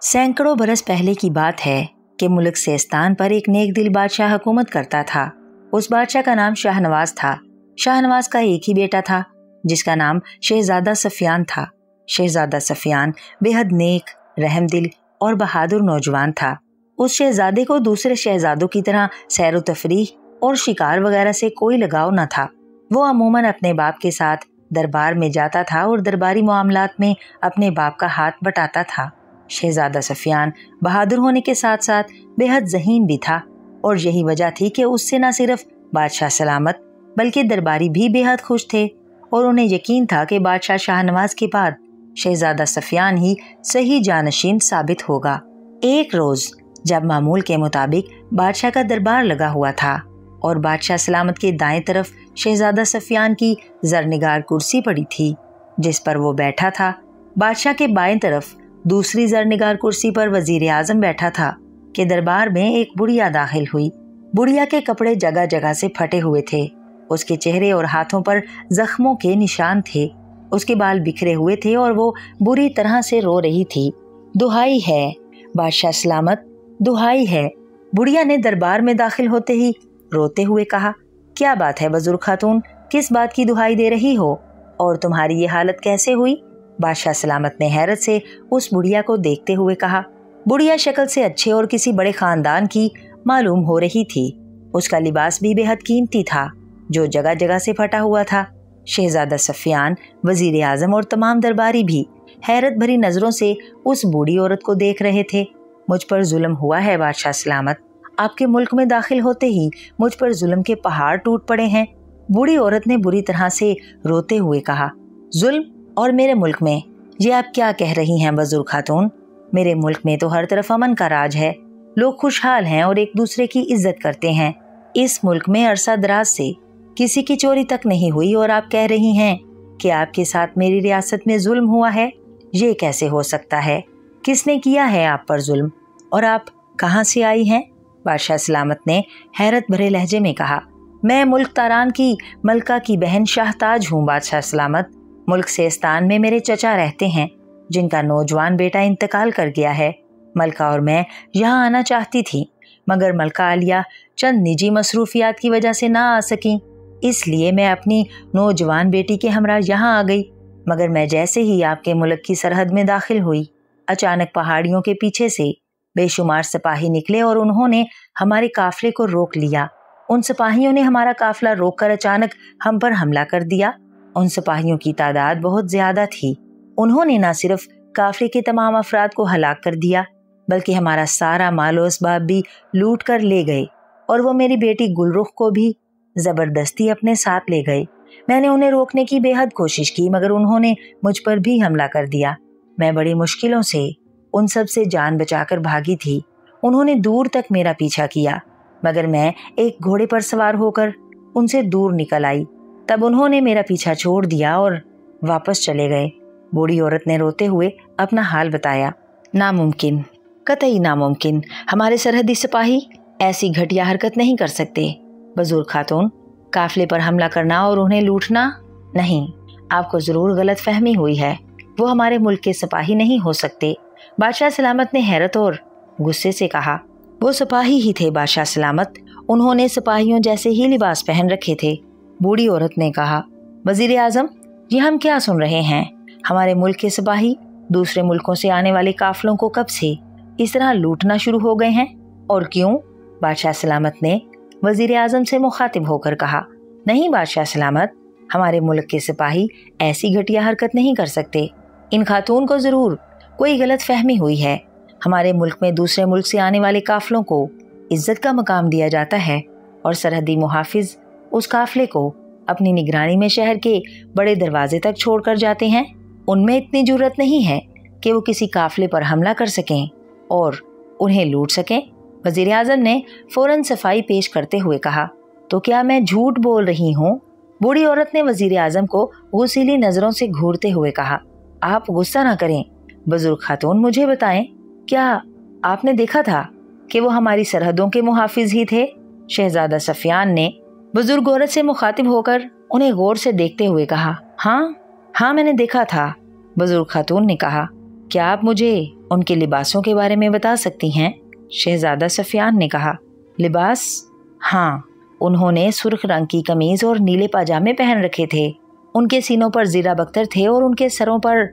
सैकड़ों बरस पहले की बात है कि मुल्क सेस्तान पर एक नेक दिल बादशाह हुकूमत करता था। उस बादशाह का नाम शाहनवाज था। शाहनवाज का एक ही बेटा था जिसका नाम शहजादा सफियान था। शहजादा सफियान बेहद नेक, रहमदिल और बहादुर नौजवान था। उस शहजादे को दूसरे शहजादों की तरह सैर व तफरीह और शिकार वगैरह से कोई लगाव न था। वो अमूमन अपने बाप के साथ दरबार में जाता था और दरबारी मामलात में अपने बाप का हाथ बटाता था। शहजादा सफियान बहादुर होने के साथ साथ बेहद ज़हीन भी था और यही वजह थी कि उससे न सिर्फ बादशाह सलामत बल्कि दरबारी भी बेहद खुश थे और उन्हें यकीन था कि बादशाह शाहनवाज के बाद शहजादा सफियान ही सही जानशीन साबित होगा। एक रोज जब मामूल के मुताबिक बादशाह का दरबार लगा हुआ था और बादशाह सलामत के दाएं तरफ शहजादा सफियान की जरनिगार कुर्सी पड़ी थी जिस पर वो बैठा था, बादशाह के बाएं तरफ दूसरी जरनिगार कुर्सी पर वजीर आजम बैठा था कि दरबार में एक बुढ़िया दाखिल हुई। बुढ़िया के कपड़े जगह जगह से फटे हुए थे। उसके चेहरे और हाथों पर जख्मों के निशान थे। उसके बाल बिखरे हुए थे और वो बुरी तरह से रो रही थी। दुहाई है बादशाह सलामत, दुहाई है। बुढ़िया ने दरबार में दाखिल होते ही रोते हुए कहा, क्या बात है बुजुर्ग खातून, किस बात की दुहाई दे रही हो और तुम्हारी ये हालत कैसे हुई? बादशाह सलामत ने हैरत से उस बुढ़िया को देखते हुए कहा। बुढ़िया शक्ल से अच्छे और किसी बड़े खानदान की मालूम हो रही थी। उसका लिबास भी बेहद कीमती था जो जगह जगह से फटा हुआ था। शहजादा सफियान, वजीर आजम और तमाम दरबारी भी हैरत भरी नजरों से उस बूढ़ी औरत को देख रहे थे। मुझ पर जुल्म हुआ है बादशाह सलामत, आपके मुल्क में दाखिल होते ही मुझ पर जुल्म के पहाड़ टूट पड़े हैं। बूढ़ी औरत ने बुरी तरह से रोते हुए कहा, जुल्म और मेरे मुल्क में, ये आप क्या कह रही हैं बुजुर्ग खातून? मेरे मुल्क में तो हर तरफ अमन का राज है, लोग खुशहाल हैं और एक दूसरे की इज्जत करते हैं। इस मुल्क में अरसा दराज से किसी की चोरी तक नहीं हुई और आप कह रही हैं कि आपके साथ मेरी रियासत में जुल्म हुआ है। ये कैसे हो सकता है? किसने किया है आप पर जुल्म और आप कहाँ से आई हैं? बादशाह सलामत ने हैरत भरे लहजे में कहा, मैं मुल्क तारान की मलका की बहन शाहताज हूँ बादशाह सलामत। मुल्क सेस्तान में मेरे चचा रहते हैं जिनका नौजवान बेटा इंतकाल कर गया है। मलका और मैं यहाँ आना चाहती थी मगर मलका आलिया चंद निजी मसरूफियात की वजह से ना आ सकी, इसलिए मैं अपनी नौजवान बेटी के हमरा यहाँ आ गई। मगर मैं जैसे ही आपके मुल्क की सरहद में दाखिल हुई, अचानक पहाड़ियों के पीछे से बेशुमार सिपाही निकले और उन्होंने हमारे काफिले को रोक लिया। उन सिपाहियों ने हमारा काफिला रोककर अचानक हम पर हमला कर दिया। उन सिपाहियों की तादाद बहुत ज्यादा थी। उन्होंने न सिर्फ काफिले के तमाम अफराद को हलाक कर दिया बल्कि हमारा सारा मालो असबाब भी लूट कर ले गए और वो मेरी बेटी गुलरुख को भी जबरदस्ती अपने साथ ले गए। मैंने उन्हें रोकने की बेहद कोशिश की मगर उन्होंने मुझ पर भी हमला कर दिया। मैं बड़ी मुश्किलों से उन सब से जान बचाकर भागी थी। उन्होंने दूर तक मेरा पीछा किया मगर मैं एक घोड़े पर सवार होकर उनसे दूर निकल आई। तब उन्होंने मेरा पीछा छोड़ दिया और वापस चले गए। बूढ़ी औरत ने रोते हुए अपना हाल बताया। नामुमकिन, कतई नामुमकिन, हमारे सरहदी सिपाही ऐसी घटिया हरकत नहीं कर सकते। बुजुर्ग खातून, काफिले पर हमला करना और उन्हें लूटना नहीं, आपको जरूर गलत फहमी हुई है। वो हमारे मुल्क के सिपाही नहीं हो सकते। बादशाह सलामत ने हैरत और गुस्से से कहा, वो सिपाही ही थे बादशाह सलामत, उन्होंने सिपाहियों जैसे ही लिबास पहन रखे थे। बूढ़ी औरत ने कहा, वजीर आजम, ये हम क्या सुन रहे हैं? हमारे मुल्क के सिपाही दूसरे मुल्कों से आने वाले काफिलों को कब से इस तरह लूटना शुरू हो गए हैं और क्यों? बादशाह सलामत ने वजीर आजम से मुखातिब होकर कहा, नहीं बादशाह सलामत, हमारे मुल्क के सिपाही ऐसी घटिया हरकत नहीं कर सकते। इन खातून को जरूर कोई गलत फहमी हुई है। हमारे मुल्क में दूसरे मुल्क से आने वाले काफिलों को इज्जत का मकाम दिया जाता है और सरहदी मुहाफिज उस काफिले को अपनी निगरानी में शहर के बड़े दरवाजे तक छोड़कर जाते हैं। उनमें इतनी जुर्रत नहीं है कि वो किसी काफिले पर हमला कर सकें और उन्हें लूट सकें। वजीर आजम ने फौरन सफाई पेश करते हुए कहा, तो क्या मैं झूठ बोल रही हूँ? बूढ़ी औरत ने वजीर आजम को गुस्सीली नजरों से घूरते हुए कहा, आप गुस्सा ना करें बुजुर्ग खातून, मुझे बताएं, क्या आपने देखा था कि वो हमारी सरहदों के मुहाफिज ही थे? शहजादा सफियान ने बुजुर्ग औरत से मुखातिब होकर उन्हें गौर से देखते हुए कहा, हाँ मैंने देखा था। बुजुर्ग खातून ने कहा, क्या आप मुझे उनके लिबासों के बारे में बता सकती हैं? शहजादा सफियान ने कहा। लिबास? हाँ, उन्होंने सुर्ख रंग की कमीज और नीले पाजामे पहन रखे थे। उनके सीनों पर जीरा बख्तर थे और उनके सरों पर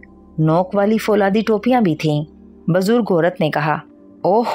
नोक वाली फौलादी टोपियां भी थीं। बुजुर्ग औरत ने कहा, ओह,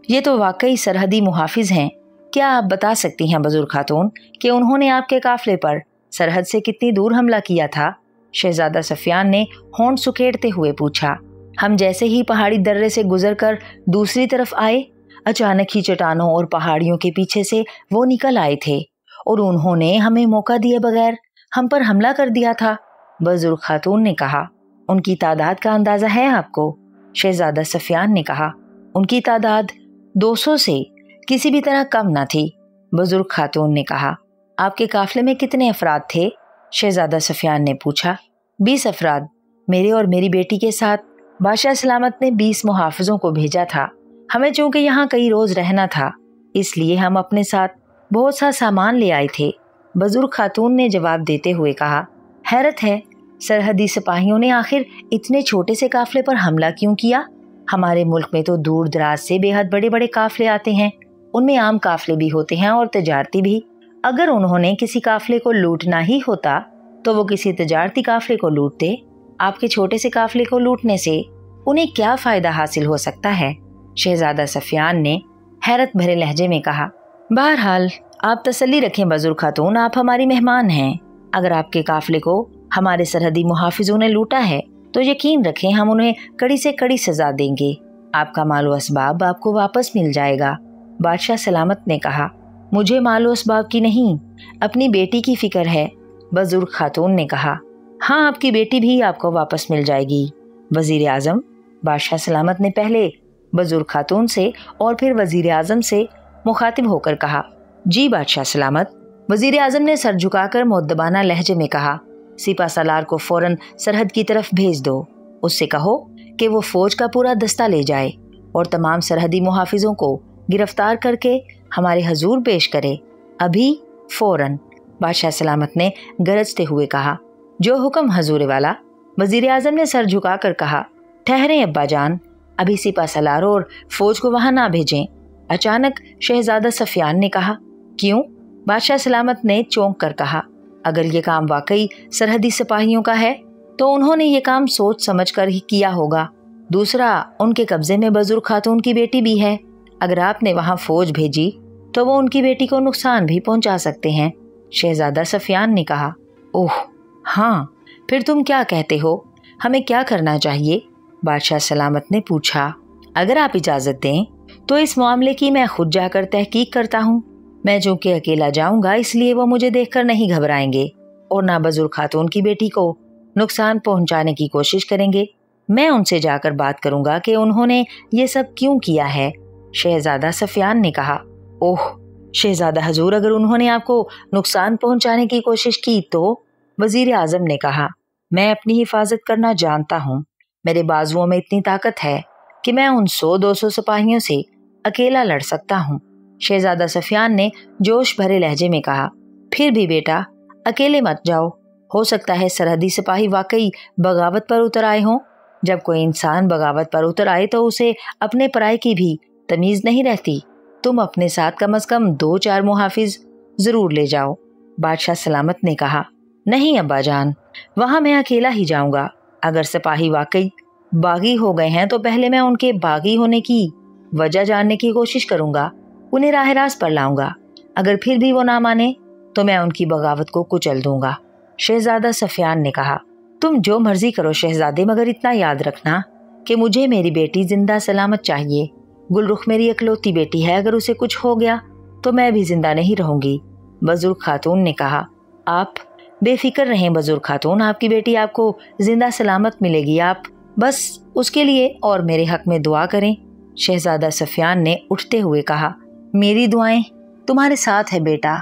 ये तो वाकई सरहदी मुहाफिज हैं। क्या आप बता सकती हैं बुजुर्ग खातून कि उन्होंने आपके काफिले पर सरहद से कितनी दूर हमला किया था? शहजादा सफियान ने होंठ सुखेड़ते हुए पूछा। हम जैसे ही पहाड़ी दर्रे से गुजरकर दूसरी तरफ आए, अचानक ही चट्टानों और पहाड़ियों के पीछे से वो निकल आए थे और उन्होंने हमें मौका दिए बगैर हम पर हमला कर दिया था। बुजुर्ग खातून ने कहा। उनकी तादाद का अंदाजा है आपको? शहजादा सफियान ने कहा। उनकी तादाद 200 से किसी भी तरह कम न थी। बुजुर्ग खातून ने कहा। आपके काफिले में कितने अफराद थे? शहजादा सफियान ने पूछा। 20 अफराद। मेरे और मेरी बेटी के साथ बादशाह सलामत ने 20 मुहाफिजों को भेजा था। हमें चूंकि यहाँ कई रोज रहना था, इसलिए हम अपने साथ बहुत सा सामान ले आए थे। बुजुर्ग खातून ने जवाब देते हुए कहा। हैरत है, सरहदी सिपाहियों ने आखिर इतने छोटे से काफिले पर हमला क्यों किया? हमारे मुल्क में तो दूर दराज से बेहद बड़े बड़े काफिले आते हैं। उनमें आम काफिले भी होते हैं और तजारती भी। अगर उन्होंने किसी काफिले को लूटना ही होता तो वो किसी तजारती काफिले को लूटते। आपके छोटे से काफिले को लूटने से उन्हें क्या फायदा हासिल हो सकता है? शहजादा सफियान ने हैरत भरे लहजे में कहा। बहरहाल, आप तसल्ली रखें बुजुर्ग खातून, आप हमारी मेहमान हैं। अगर आपके काफिले को हमारे सरहदी मुहाफिजों ने लूटा है तो यकीन रखें हम उन्हें कड़ी से कड़ी सजा देंगे। आपका मालो असबाब आपको वापस मिल जाएगा। बादशाह सलामत ने कहा। मुझे मालो असबाब की नहीं, अपनी बेटी की फिक्र है। बुजुर्ग खातून ने कहा। हाँ, आपकी बेटी भी आपको वापस मिल जाएगी। वजीर आजम, बादशाह सलामत ने पहले बुजुर्ग खातून से और फिर वजीर आजम से मुखातिब होकर कहा। जी बादशाह सलामत। वजीर आजम ने सर झुकाकर मुअद्दबाना लहजे में कहा। सिपा सालार को फौरन सरहद की तरफ भेज दो। उससे कहो कि वो फौज का पूरा दस्ता ले जाए और तमाम सरहदी मुहाफिजों को गिरफ्तार करके हमारे हजूर पेश करे, अभी फौरन। बादशाह सलामत ने गरजते हुए कहा। जो हुक्म हजूर वाला। वजीर आजम ने सर झुकाकर कहा। ठहरें अब्बा जान, अभी सिपा सालार और फौज को वहां ना भेजें। अचानक शहजादा सफियान ने कहा। क्यों? बादशाह सलामत ने चौंक कर कहा। अगर ये काम वाकई सरहदी सिपाहियों का है तो उन्होंने ये काम सोच समझ कर ही किया होगा। दूसरा, उनके कब्जे में बुजुर्ग खातून की बेटी भी है। अगर आपने वहां फौज भेजी तो वो उनकी बेटी को नुकसान भी पहुंचा सकते हैं। शहजादा सफियान ने कहा। ओह हाँ, फिर तुम क्या कहते हो, हमें क्या करना चाहिए? बादशाह सलामत ने पूछा। अगर आप इजाजत दें तो इस मामले की मैं खुद जाकर तहकीक करता हूँ। मैं चूंकि अकेला जाऊंगा इसलिए वो मुझे देखकर नहीं घबराएंगे और ना बुजुर्ग खातून की बेटी को नुकसान पहुंचाने की कोशिश करेंगे। मैं उनसे जाकर बात करूंगा कि उन्होंने ये सब क्यों किया है। शहजादा सफियान ने कहा। ओह शहजादा हजूर, अगर उन्होंने आपको नुकसान पहुंचाने की कोशिश की तो? वजीर आजम ने कहा। मैं अपनी हिफाजत करना जानता हूँ। मेरे बाजुओं में इतनी ताकत है कि मैं उन 100-200 सिपाहियों से अकेला लड़ सकता हूँ। शहजादा सफियान ने जोश भरे लहजे में कहा। फिर भी बेटा, अकेले मत जाओ। हो सकता है सरहदी सिपाही वाकई बगावत पर उतर आए हों। जब कोई इंसान बगावत पर उतर आए तो उसे अपने पराये की भी तमीज नहीं रहती। तुम अपने साथ कम से कम 2-4 मुहाफिज जरूर ले जाओ। बादशाह सलामत ने कहा। नहीं अब्बा जान, वहां मैं अकेला ही जाऊंगा। अगर सिपाही वाकई बागी हो गए हैं तो पहले मैं उनके बागी होने की वजह जानने की कोशिश करूंगा, उन्हें राह रास्त पर लाऊंगा। अगर फिर भी वो ना माने तो मैं उनकी बगावत को कुचल दूंगा। शहजादा सफियान ने कहा। तुम जो मर्जी करो शहजादे, मगर इतना याद रखना कि मुझे मेरी बेटी जिंदा सलामत चाहिए। गुलरुख मेरी इकलौती बेटी है, अगर उसे कुछ हो गया तो मैं भी जिंदा नहीं रहूंगी। बुजुर्ग खातून ने कहा। आप बेफिक्र रहें बुजुर्ग खातून, आपकी बेटी आपको जिंदा सलामत मिलेगी। आप बस उसके लिए और मेरे हक में दुआ करें। शहजादा सफियान ने उठते हुए कहा। मेरी दुआएं तुम्हारे साथ है बेटा,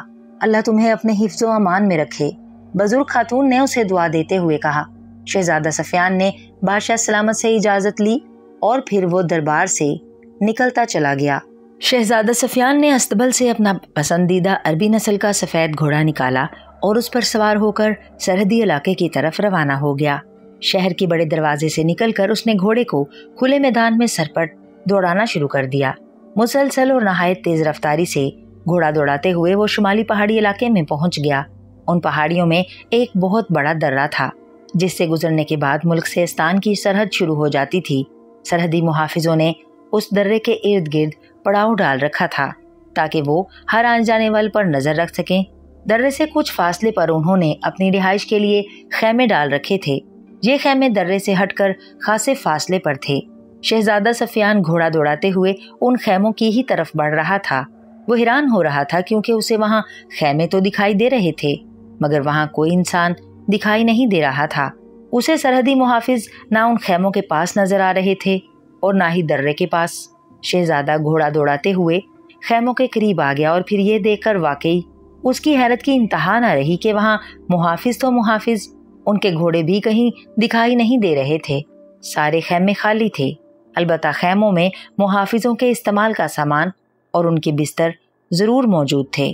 अल्लाह तुम्हें अपने हिफ्ज़ो अमान में रखे। बुजुर्ग खातून ने उसे दुआ देते हुए कहा। शहजादा सफियान ने बादशाह सलामत से इजाजत ली और फिर वो दरबार से निकलता चला गया। शहजादा सफियान ने अस्तबल से अपना पसंदीदा अरबी नस्ल का सफेद घोड़ा निकाला और उस पर सवार होकर सरहदी इलाके की तरफ रवाना हो गया। शहर के बड़े दरवाजे से निकलकर उसने घोड़े को खुले मैदान में सरपट दौड़ाना शुरू कर दिया। मुसलसल और नहायत तेज रफ्तारी से घोड़ा दौड़ाते हुए वो शुमाली पहाड़ी इलाके में पहुंच गया। उन पहाड़ियों में एक बहुत बड़ा दर्रा था, जिससे गुजरने के बाद मुल्क सेस्तान की सरहद शुरू हो जाती थी। सरहदी मुहाफिजों ने उस दर्रे के इर्द गिर्द पड़ाव डाल रखा था ताकि वो हर आने जाने वाले पर नजर रख सकें। दर्रे से कुछ फासले पर उन्होंने अपनी रिहाइश के लिए खैमे डाल रखे थे। ये खैमे दर्रे से हटकर खासे फासले पर थे। शहजादा सफियान घोड़ा दौड़ाते हुए उन खैमों की ही तरफ बढ़ रहा था। वो हैरान हो रहा था क्योंकि उसे वहां खैमे तो दिखाई दे रहे थे, मगर वहां कोई इंसान दिखाई नहीं दे रहा था। उसे सरहदी मुहाफिज ना उन खैमों के पास नजर आ रहे थे और ना ही दर्रे के पास। शहजादा घोड़ा दौड़ाते हुए खैमों के करीब आ गया और फिर ये देखकर वाकई उसकी हैरत की इंतहा न रही कि वहां मुहाफिज तो मुहाफिज, उनके घोड़े भी कहीं दिखाई नहीं दे रहे थे। सारे खैमे खाली थे। अलबत्ता खैमों में मुहाफिजों के इस्तेमाल का सामान और उनके बिस्तर जरूर मौजूद थे।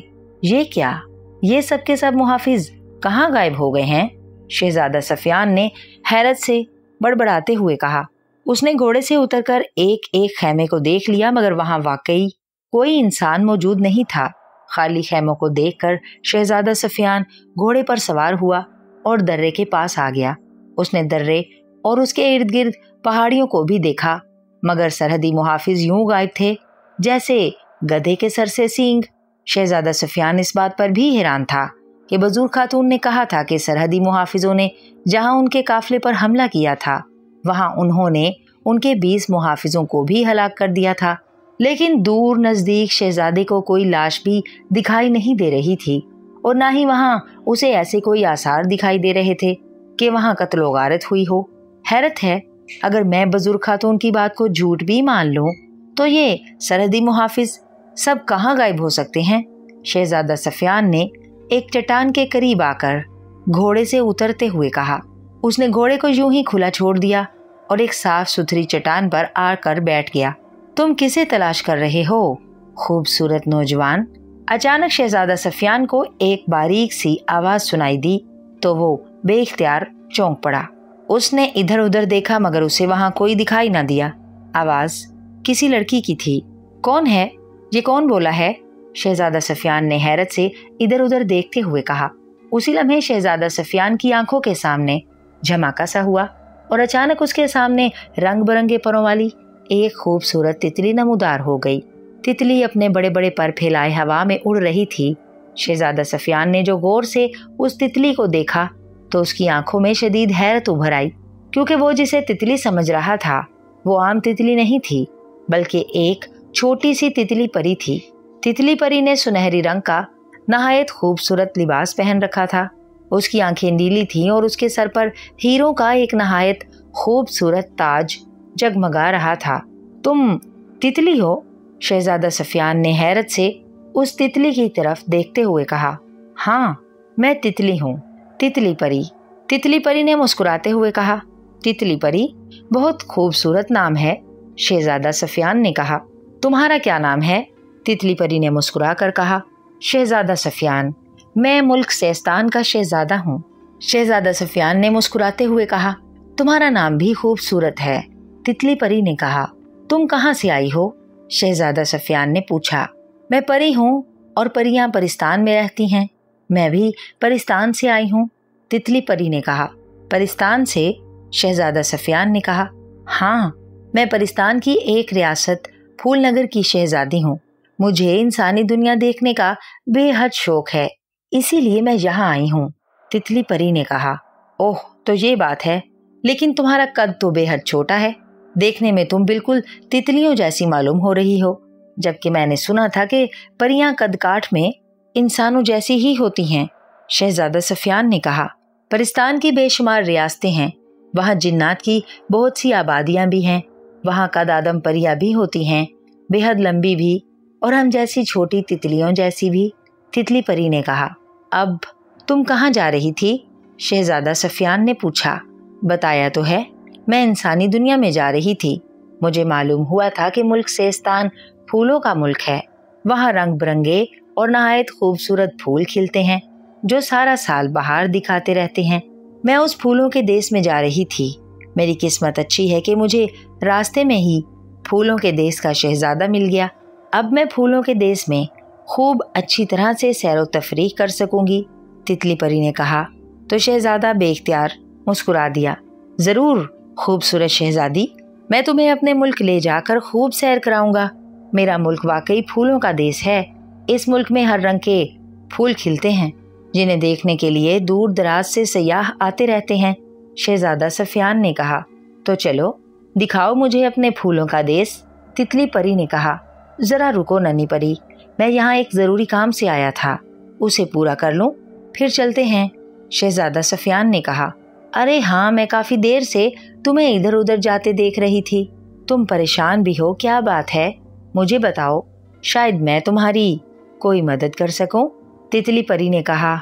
ये क्या, ये सब के सब मुहाफिज कहाँ गायब हो गए हैं? शहजादा सफियान ने हैरत से बड़बड़ाते हुए कहा। उसने घोड़े से उतरकर एक एक खैमे को देख लिया, मगर वहां वाकई कोई इंसान मौजूद नहीं था। खाली खैमों को देखकर शहजादा सफियान घोड़े पर सवार हुआ और दर्रे के पास आ गया। उसने दर्रे और उसके इर्द गिर्द पहाड़ियों को भी देखा, मगर सरहदी मुहाफिज यूं गायब थे जैसे गधे के सर से सींग। शहजादा सफियान इस बात पर भी हैरान था कि बजूर खातून ने कहा था कि सरहदी मुहाफिजों ने जहां उनके काफिले पर हमला किया था वहां उन्होंने उनके 20 मुहाफिजों को भी हलाक कर दिया था, लेकिन दूर नजदीक शहजादे को कोई लाश भी दिखाई नहीं दे रही थी और ना ही वहां उसे ऐसे कोई आसार दिखाई दे रहे थे कि वहां कत्लो गारत हुई हो। हैरत है, अगर मैं बजुर्ग खातून की बात को झूठ भी मान लूं तो ये सरहदी मुहाफिज सब कहाँ गायब हो सकते हैं? शहजादा सफियान ने एक चट्टान के करीब आकर घोड़े से उतरते हुए कहा। उसने घोड़े को यूं ही खुला छोड़ दिया और एक साफ सुथरी चट्टान पर आकर बैठ गया। तुम किसे तलाश कर रहे हो, खूबसूरत नौजवान? अचानक शहजादा सफियान को एक बारीक सी आवाज सुनाई दी तो वो बेइख्तियार चौंक पड़ा। उसने इधर उधर देखा मगर उसे वहां कोई दिखाई ना दिया। आवाज किसी लड़की की थी। कौन है? ये कौन बोला है? शहजादा सफियान ने हैरत से इधर उधर देखते हुए कहा। उसी लम्हे शहजादा सफियान की आंखों के सामने झमाका सा हुआ और अचानक उसके सामने रंग बिरंगे परों वाली एक खूबसूरत तितली नमूदार हो गई। तितली अपने बड़े बड़े पर फैलाए हवा में उड़ रही थी। शहजादा सफियान ने जो गौर से उस तितली को देखा तो उसकी आंखों में शदीद हैरत उभर आई, क्योंकि वो जिसे तितली समझ रहा था वो आम तितली नहीं थी बल्कि एक छोटी सी तितली परी थी। तितली परी ने सुनहरी रंग का नहायत खूबसूरत लिबास पहन रखा था। उसकी आंखें नीली थीं और उसके सर पर हीरों का एक नहायत खूबसूरत ताज जगमगा रहा था। तुम तितली हो? शहजादा सफियान ने हैरत से उस तितली की तरफ देखते हुए कहा। हाँ, मैं तितली हूँ, तितली परी। तितली परी ने मुस्कुराते हुए कहा। तितली परी, बहुत खूबसूरत नाम है, शहजादा सफियान ने कहा। तुम्हारा क्या नाम है? तितली परी ने मुस्कुरा कर कहा। शहजादा सफियान, मैं मुल्क सेस्तान का शहजादा हूँ। शहजादा सफियान ने मुस्कुराते हुए कहा। तुम्हारा नाम भी खूबसूरत है, तितली परी ने कहा। तुम कहाँ से आई हो? शहजादा सफियान ने पूछा। मैं परी हूँ और परियां परिस्तान में रहती हैं। मैं भी परिस्तान से आई हूँ, तितली परी ने कहा। परिस्तान से? शहजादा सफियान ने कहा। हाँ, मैं परिस्तान की एक रियासत फूलनगर की शहजादी हूँ। मुझे इंसानी दुनिया देखने का बेहद शौक है, इसीलिए मैं यहाँ आई हूँ, तितली परी ने कहा। ओह, तो ये बात है, लेकिन तुम्हारा कद तो बेहद छोटा है। देखने में तुम बिल्कुल तितलियों जैसी मालूम हो रही हो, जबकि मैंने सुना था कि परियां कद काठ में इंसानों जैसी ही होती हैं, शहजादा सफियान ने कहा। परिस्तान की बेशुमार रियासतें हैं, वहाँ जिन्नात की बहुत सी आबादियां भी हैं। वहाँ कद आदम परियां भी होती हैं, बेहद लंबी भी और हम जैसी छोटी तितलियों जैसी भी, तितली परी ने कहा। अब तुम कहाँ जा रही थी? शहजादा सफियान ने पूछा। बताया तो है, मैं इंसानी दुनिया में जा रही थी। मुझे मालूम हुआ था कि मुल्क सेस्तान फूलों का मुल्क है। वहाँ रंग बिरंगे और नहायत खूबसूरत फूल खिलते हैं जो सारा साल बहार दिखाते रहते हैं। मैं उस फूलों के देश में जा रही थी। मेरी किस्मत अच्छी है कि मुझे रास्ते में ही फूलों के देश का शहजादा मिल गया। अब मैं फूलों के देश में खूब अच्छी तरह से सैरो तफरीह कर सकूंगी। तितली परी ने कहा तो शहजादा बेख्तियार मुस्कुरा दिया। जरूर खूबसूरत शहजादी, मैं तुम्हें अपने मुल्क ले जाकर खूब सैर कराऊंगा। मेरा मुल्क वाकई फूलों का देश है। इस मुल्क में हर रंग के फूल खिलते हैं, जिन्हें देखने के लिए दूर दराज से सयाह आते रहते हैं। शहजादा सफियान ने कहा तो चलो दिखाओ मुझे अपने फूलों का देश। तितली परी ने कहा जरा रुको नन्ही परी, मैं यहाँ एक जरूरी काम से आया था, उसे पूरा कर लूं फिर चलते हैं। शहजादा सफियान ने कहा अरे हाँ, मैं काफी देर से तुम्हें इधर उधर जाते देख रही थी। तुम परेशान भी हो, क्या बात है? मुझे बताओ, शायद मैं तुम्हारी कोई मदद कर सकूं। तितली परी ने कहा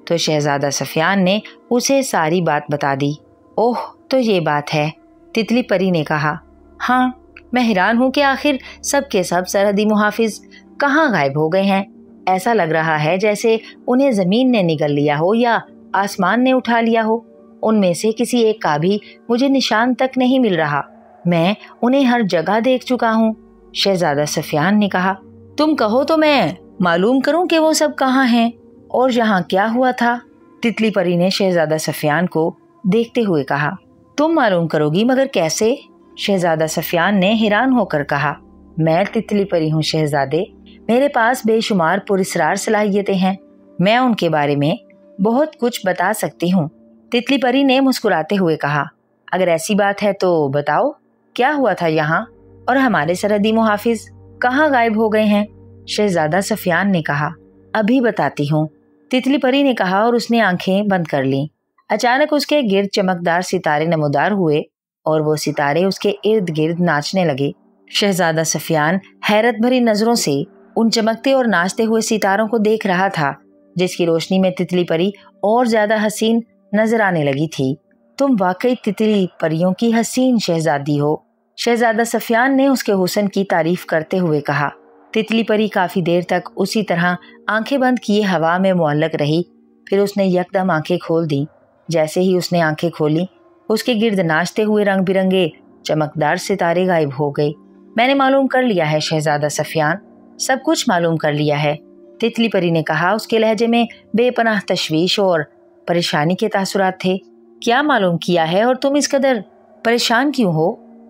तो शहजादा सफियान ने उसे सारी बात बता दी। ओह तो ये बात है, तितली परी ने कहा। हाँ, मैं हैरान हूँ कि आखिर सब के सब सरहदी मुहाफिज कहाँ गायब हो गए हैं। ऐसा लग रहा है जैसे उन्हें जमीन ने निगल लिया हो या आसमान ने उठा लिया हो। उनमें से किसी एक का भी मुझे निशान तक नहीं मिल रहा। मैं उन्हें हर जगह देख चुका हूँ। शहजादा सफियान ने कहा तुम कहो तो मैं मालूम करूं कि वो सब कहाँ हैं और यहाँ क्या हुआ था। तितली परी ने शहजादा सफियान को देखते हुए कहा तुम मालूम करोगी, मगर कैसे? शहजादा सफियान ने हैरान होकर कहा मैं तितली परी हूँ शहजादे, मेरे पास बेशुमार पुरस्रार सलाहियतें हैं। मैं उनके बारे में बहुत कुछ बता सकती हूँ। तितली परी ने मुस्कुराते हुए कहा अगर ऐसी बात है तो बताओ, क्या हुआ था यहाँ और हमारे सरहदी मुहाफिज कहाँ गायब हो गए हैं? शहजादा सफियान ने कहा अभी बताती हूँ, तितली परी ने कहा और उसने आंखें बंद कर लीं। अचानक उसके गिर्द चमकदार सितारे नमूदार हुए और वो सितारे उसके इर्द गिर्द नाचने लगे। शहजादा सफियान हैरत भरी नजरों से उन चमकते और नाचते हुए सितारों को देख रहा था, जिसकी रोशनी में तितली परी और ज्यादा हसीन नजर आने लगी थी। तुम वाकई तितली परियों की हसीन शहजादी हो, शहजादा सफियान ने उसके हुस्न की तारीफ करते हुए कहा। तितली परी काफी देर तक उसी तरह आंखें बंद किए हवा में मुअल्लक रही। फिर उसने यकदम आंखें खोल दी। जैसे ही उसने आंखें खोली, उसके गिर्द नाचते हुए रंग बिरंगे चमकदार सितारे गायब हो गए। मैंने मालूम कर लिया है शहजादा सफियान, सब कुछ मालूम कर लिया है, तितली परी ने कहा। उसके लहजे में बेपनाह तशवीश और परेशानी के तासुरात थे। क्या मालूम किया है और तुम इस कदर परेशान क्यों हो?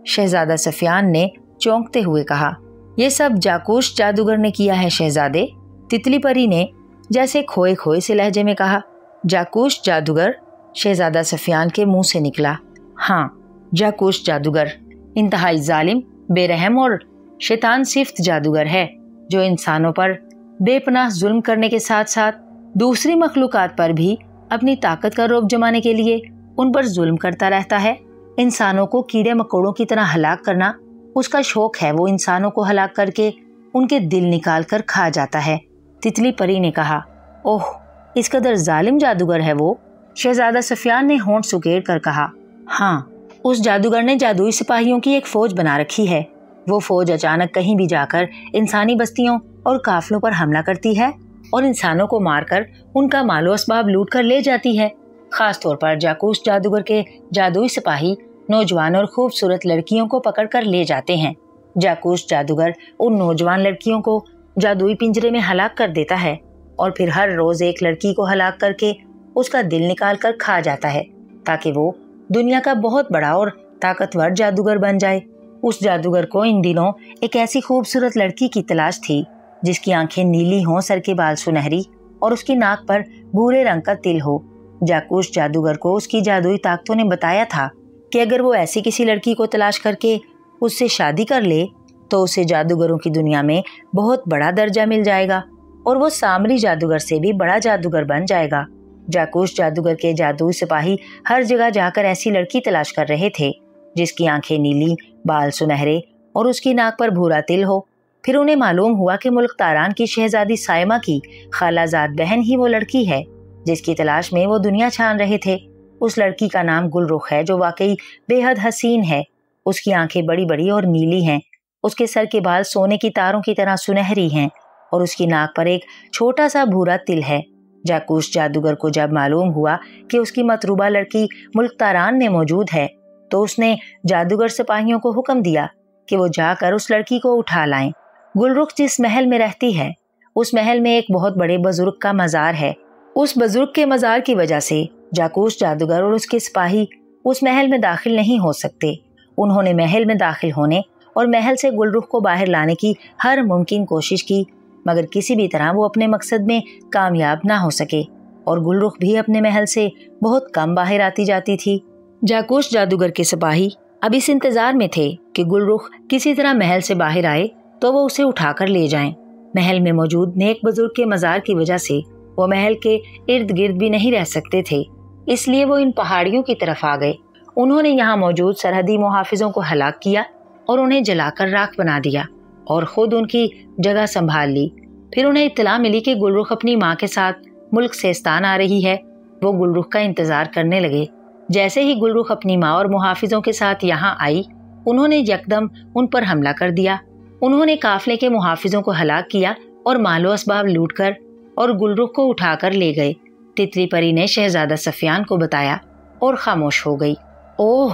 शहजादा सफियान ने चौंकते हुए कहा। ये सब जाकूश जादूगर ने किया है शहजादे, तितली परी ने जैसे खोए खोए से लहजे में कहा। जाकूश जादूगर? शहजादा सफियान के मुंह से निकला। हाँ, जाकूश जादूगर इंतहाई जालिम, बेरहम और शैतान सिफ्त जादूगर है, जो इंसानों पर बेपनाह जुल्म करने के साथ साथ दूसरी मखलूकात पर भी अपनी ताकत का रोब जमाने के लिए उन पर जुल्म करता रहता है। इंसानों को कीड़े मकोड़ों की तरह हलाक करना उसका शौक है। वो इंसानों को हलाक करके उनके दिल निकाल कर खा जाता है। तितली परी ने कहा। ओह, इस कदर जालिम जादूगर है वो? शहजादा सफियान ने होंठ सुकेड़ कर कहा। हाँ, उस जादूगर ने जादुई सिपाहियों की एक फौज बना रखी है। वो फौज अचानक कहीं भी जाकर इंसानी बस्तियों और काफिलों पर हमला करती है और इंसानों को मारकर उनका मालो असबाब लूट कर ले जाती है। खास तौर पर जाकूश जादूगर के जादुई सिपाही नौजवान और खूबसूरत लड़कियों को पकड़कर ले जाते हैं। जाकूश जादूगर उन नौजवान लड़कियों को जादुई पिंजरे में हलाक कर देता है और फिर हर रोज एक लड़की को हलाक करके उसका दिल निकाल कर खा जाता है, ताकि वो दुनिया का बहुत बड़ा और ताकतवर जादूगर बन जाए। उस जादूगर को इन दिनों एक ऐसी खूबसूरत लड़की की तलाश थी जिसकी आंखें नीली हों, सर के बाल सुनहरी और उसकी नाक पर भूरे रंग का तिल हो। जाकूश जादूगर को उसकी जादुई ताकतों ने बताया था कि अगर वो ऐसी किसी लड़की को तलाश करके उससे शादी कर ले तो उसे जादूगरों की दुनिया में बहुत बड़ा दर्जा मिल जाएगा और वो सामरी जादूगर से भी बड़ा जादूगर बन जाएगा। जाकूश जादूगर के जादुई सिपाही हर जगह जाकर ऐसी लड़की तलाश कर रहे थे जिसकी आंखें नीली, बाल सुनहरे और उसकी नाक पर भूरा तिल हो। फिर उन्हें मालूम हुआ कि मुल्क तारान की शहजादी साइमा की खालाजाद बहन ही वो लड़की है जिसकी तलाश में वो दुनिया छान रहे थे। उस लड़की का नाम गुलरुख है, जो वाकई बेहद हसीन है। उसकी आंखें बड़ी बड़ी और नीली हैं, उसके सर के बाल सोने की तारों की तरह सुनहरी हैं और उसकी नाक पर एक छोटा सा भूरा तिल है। जाकूस जादूगर को जब मालूम हुआ कि उसकी मतरूबा लड़की मुल्कतारान में मौजूद है तो उसने जादूगर सिपाहियों को हुक्म दिया कि वो जाकर उस लड़की को उठा लाएं। गुलरुख जिस महल में रहती है उस महल में एक बहुत बड़े बुजुर्ग का मजार है। उस बुजुर्ग के मजार की वजह से जाकूस जादूगर और उसके सिपाही उस महल में दाखिल नहीं हो सकते। उन्होंने महल में दाखिल होने और महल से गुलरुख को बाहर लाने की हर मुमकिन कोशिश की, मगर किसी भी तरह वो अपने मकसद में कामयाब ना हो सके और गुलरुख भी अपने महल से बहुत कम बाहर आती जाती थी। जाकूस जादूगर के सिपाही अब इस इंतजार में थे कि गुलरुख किसी तरह महल से बाहर आए तो वो उसे उठाकर ले जाएं। महल में मौजूद नेक बुजुर्ग के मजार की वजह से वो महल के इर्द गिर्द भी नहीं रह सकते थे, इसलिए वो इन पहाड़ियों की तरफ आ गए। उन्होंने यहाँ मौजूद सरहदी मुहाफिजों को हलाक किया और उन्हें जलाकर राख बना दिया और खुद उनकी जगह संभाल ली। फिर उन्हें इत्तला मिली कि गुलरुख अपनी माँ के साथ मुल्क सेस्तान आ रही है। वो गुलरुख का इंतजार करने लगे। जैसे ही गुलरुख अपनी माँ और मुहाफिजों के साथ यहाँ आई, उन्होंने यकदम उन पर हमला कर दिया। उन्होंने काफले के मुहाफिजों को हलाक किया और मालो असबाब लूटकर और गुलरुख को उठाकर ले गए। तितली परी ने शहजादा सफियान को बताया और खामोश हो गई। ओह,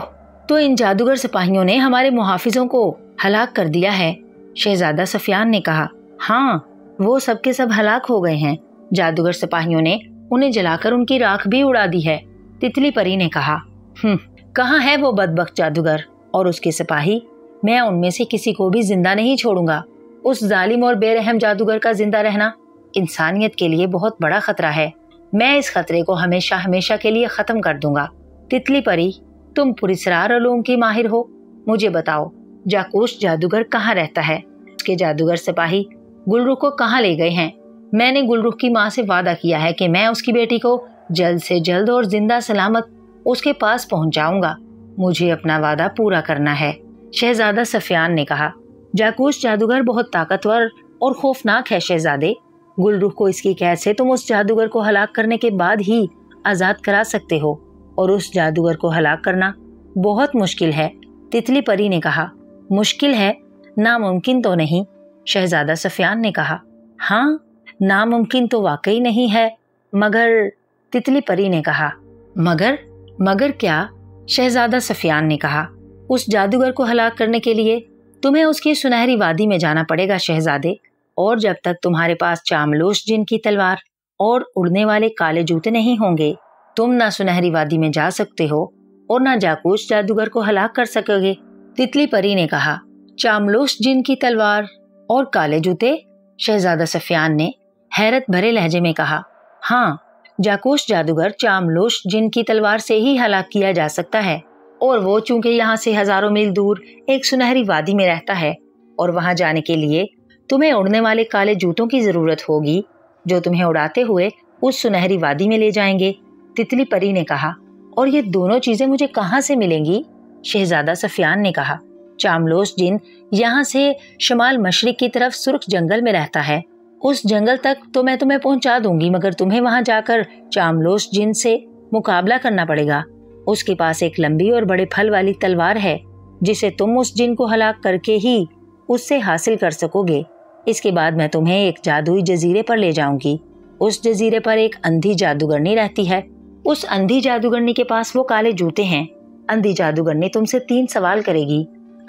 तो इन जादूगर सिपाहियों ने हमारे मुहाफिजों को हलाक कर दिया है। शहजादा सफियान ने कहा, हाँ, वो सबके सब हलाक हो गए हैं। जादूगर सिपाहियों ने उन्हें जलाकर उनकी राख भी उड़ा दी है। तितली परी ने कहा, कहाँ है वो बदबख्त जादूगर और उसके सिपाही? मैं उनमें से किसी को भी जिंदा नहीं छोड़ूंगा। उस जालिम और बेरहम जादूगर का जिंदा रहना इंसानियत के लिए बहुत बड़ा खतरा है। मैं इस खतरे को हमेशा हमेशा के लिए खत्म कर दूंगा। तितली परी, तुम पुरस्रार उलूम की माहिर हो, मुझे बताओ जाकूस जादूगर कहाँ रहता है? उसके जादूगर सिपाही गुलरुख को कहाँ ले गए हैं? मैंने गुलरुख की माँ से वादा किया है कि मैं उसकी बेटी को जल्द से जल्द और जिंदा सलामत उसके पास पहुंचाऊंगा। मुझे अपना वादा पूरा करना है। शहजादा सफियान ने कहा, जाकूस जादूगर बहुत ताकतवर और खौफनाक है शहजादे। गुलरुख को इसकी कैद से तुम उस जादूगर को हलाक करने के बाद ही आजाद करा सकते हो और उस जादूगर को हलाक करना बहुत मुश्किल है। तितली परी ने कहा, मुश्किल है, नामुमकिन तो नहीं। शहजादा सफियान ने कहा, हाँ, नामुमकिन तो वाकई नहीं है, मगर। तितली परी ने कहा, मगर क्या? शहजादा सफियान ने कहा, उस जादूगर को हलाक करने के लिए तुम्हें उसकी सुनहरी वादी में जाना पड़ेगा शहजादे, और जब तक तुम्हारे पास चामलोश जिन की तलवार और उड़ने वाले काले जूते नहीं होंगे, तुम ना सुनहरी वादी में जा सकते हो और ना जाकूस जादूगर को हलाक कर सकोगे। तितली परी ने कहा, चामलोश जिन की तलवार और काले जूते? शहजादा सफियान ने हैरत भरे लहजे में कहा, हाँ, जाकूस जादूगर चामलोश जिन की तलवार से ही हलाक किया जा सकता है, और वो चूंकि यहाँ से हजारों मील दूर एक सुनहरी वादी में रहता है, और वहां जाने के लिए तुम्हें उड़ने वाले काले जूतों की जरूरत होगी जो तुम्हें उड़ाते हुए उस सुनहरी वादी में ले जाएंगे। तितली परी ने कहा, और ये दोनों चीजें मुझे कहाँ से मिलेंगी? शहजादा सफियान ने कहा, चामलोश जिन यहाँ से शमाल मशरिक की तरफ सुर्ख जंगल में रहता है। उस जंगल तक तो मैं तुम्हें पहुंचा दूंगी, मगर तुम्हें वहां जाकर चामलोश जिन से मुकाबला करना पड़ेगा। उसके पास एक लंबी और बड़े फल वाली तलवार है जिसे तुम उस जिन को हलाक करके ही उससे हासिल कर सकोगे। इसके बाद मैं तुम्हें एक जादुई जजीरे पर ले जाऊंगी। उस जजीरे पर एक अंधी जादूगरनी रहती है। उस अंधी जादूगरनी के पास वो काले जूते हैं। अंधी जादूगरनी तुमसे 3 सवाल करेगी।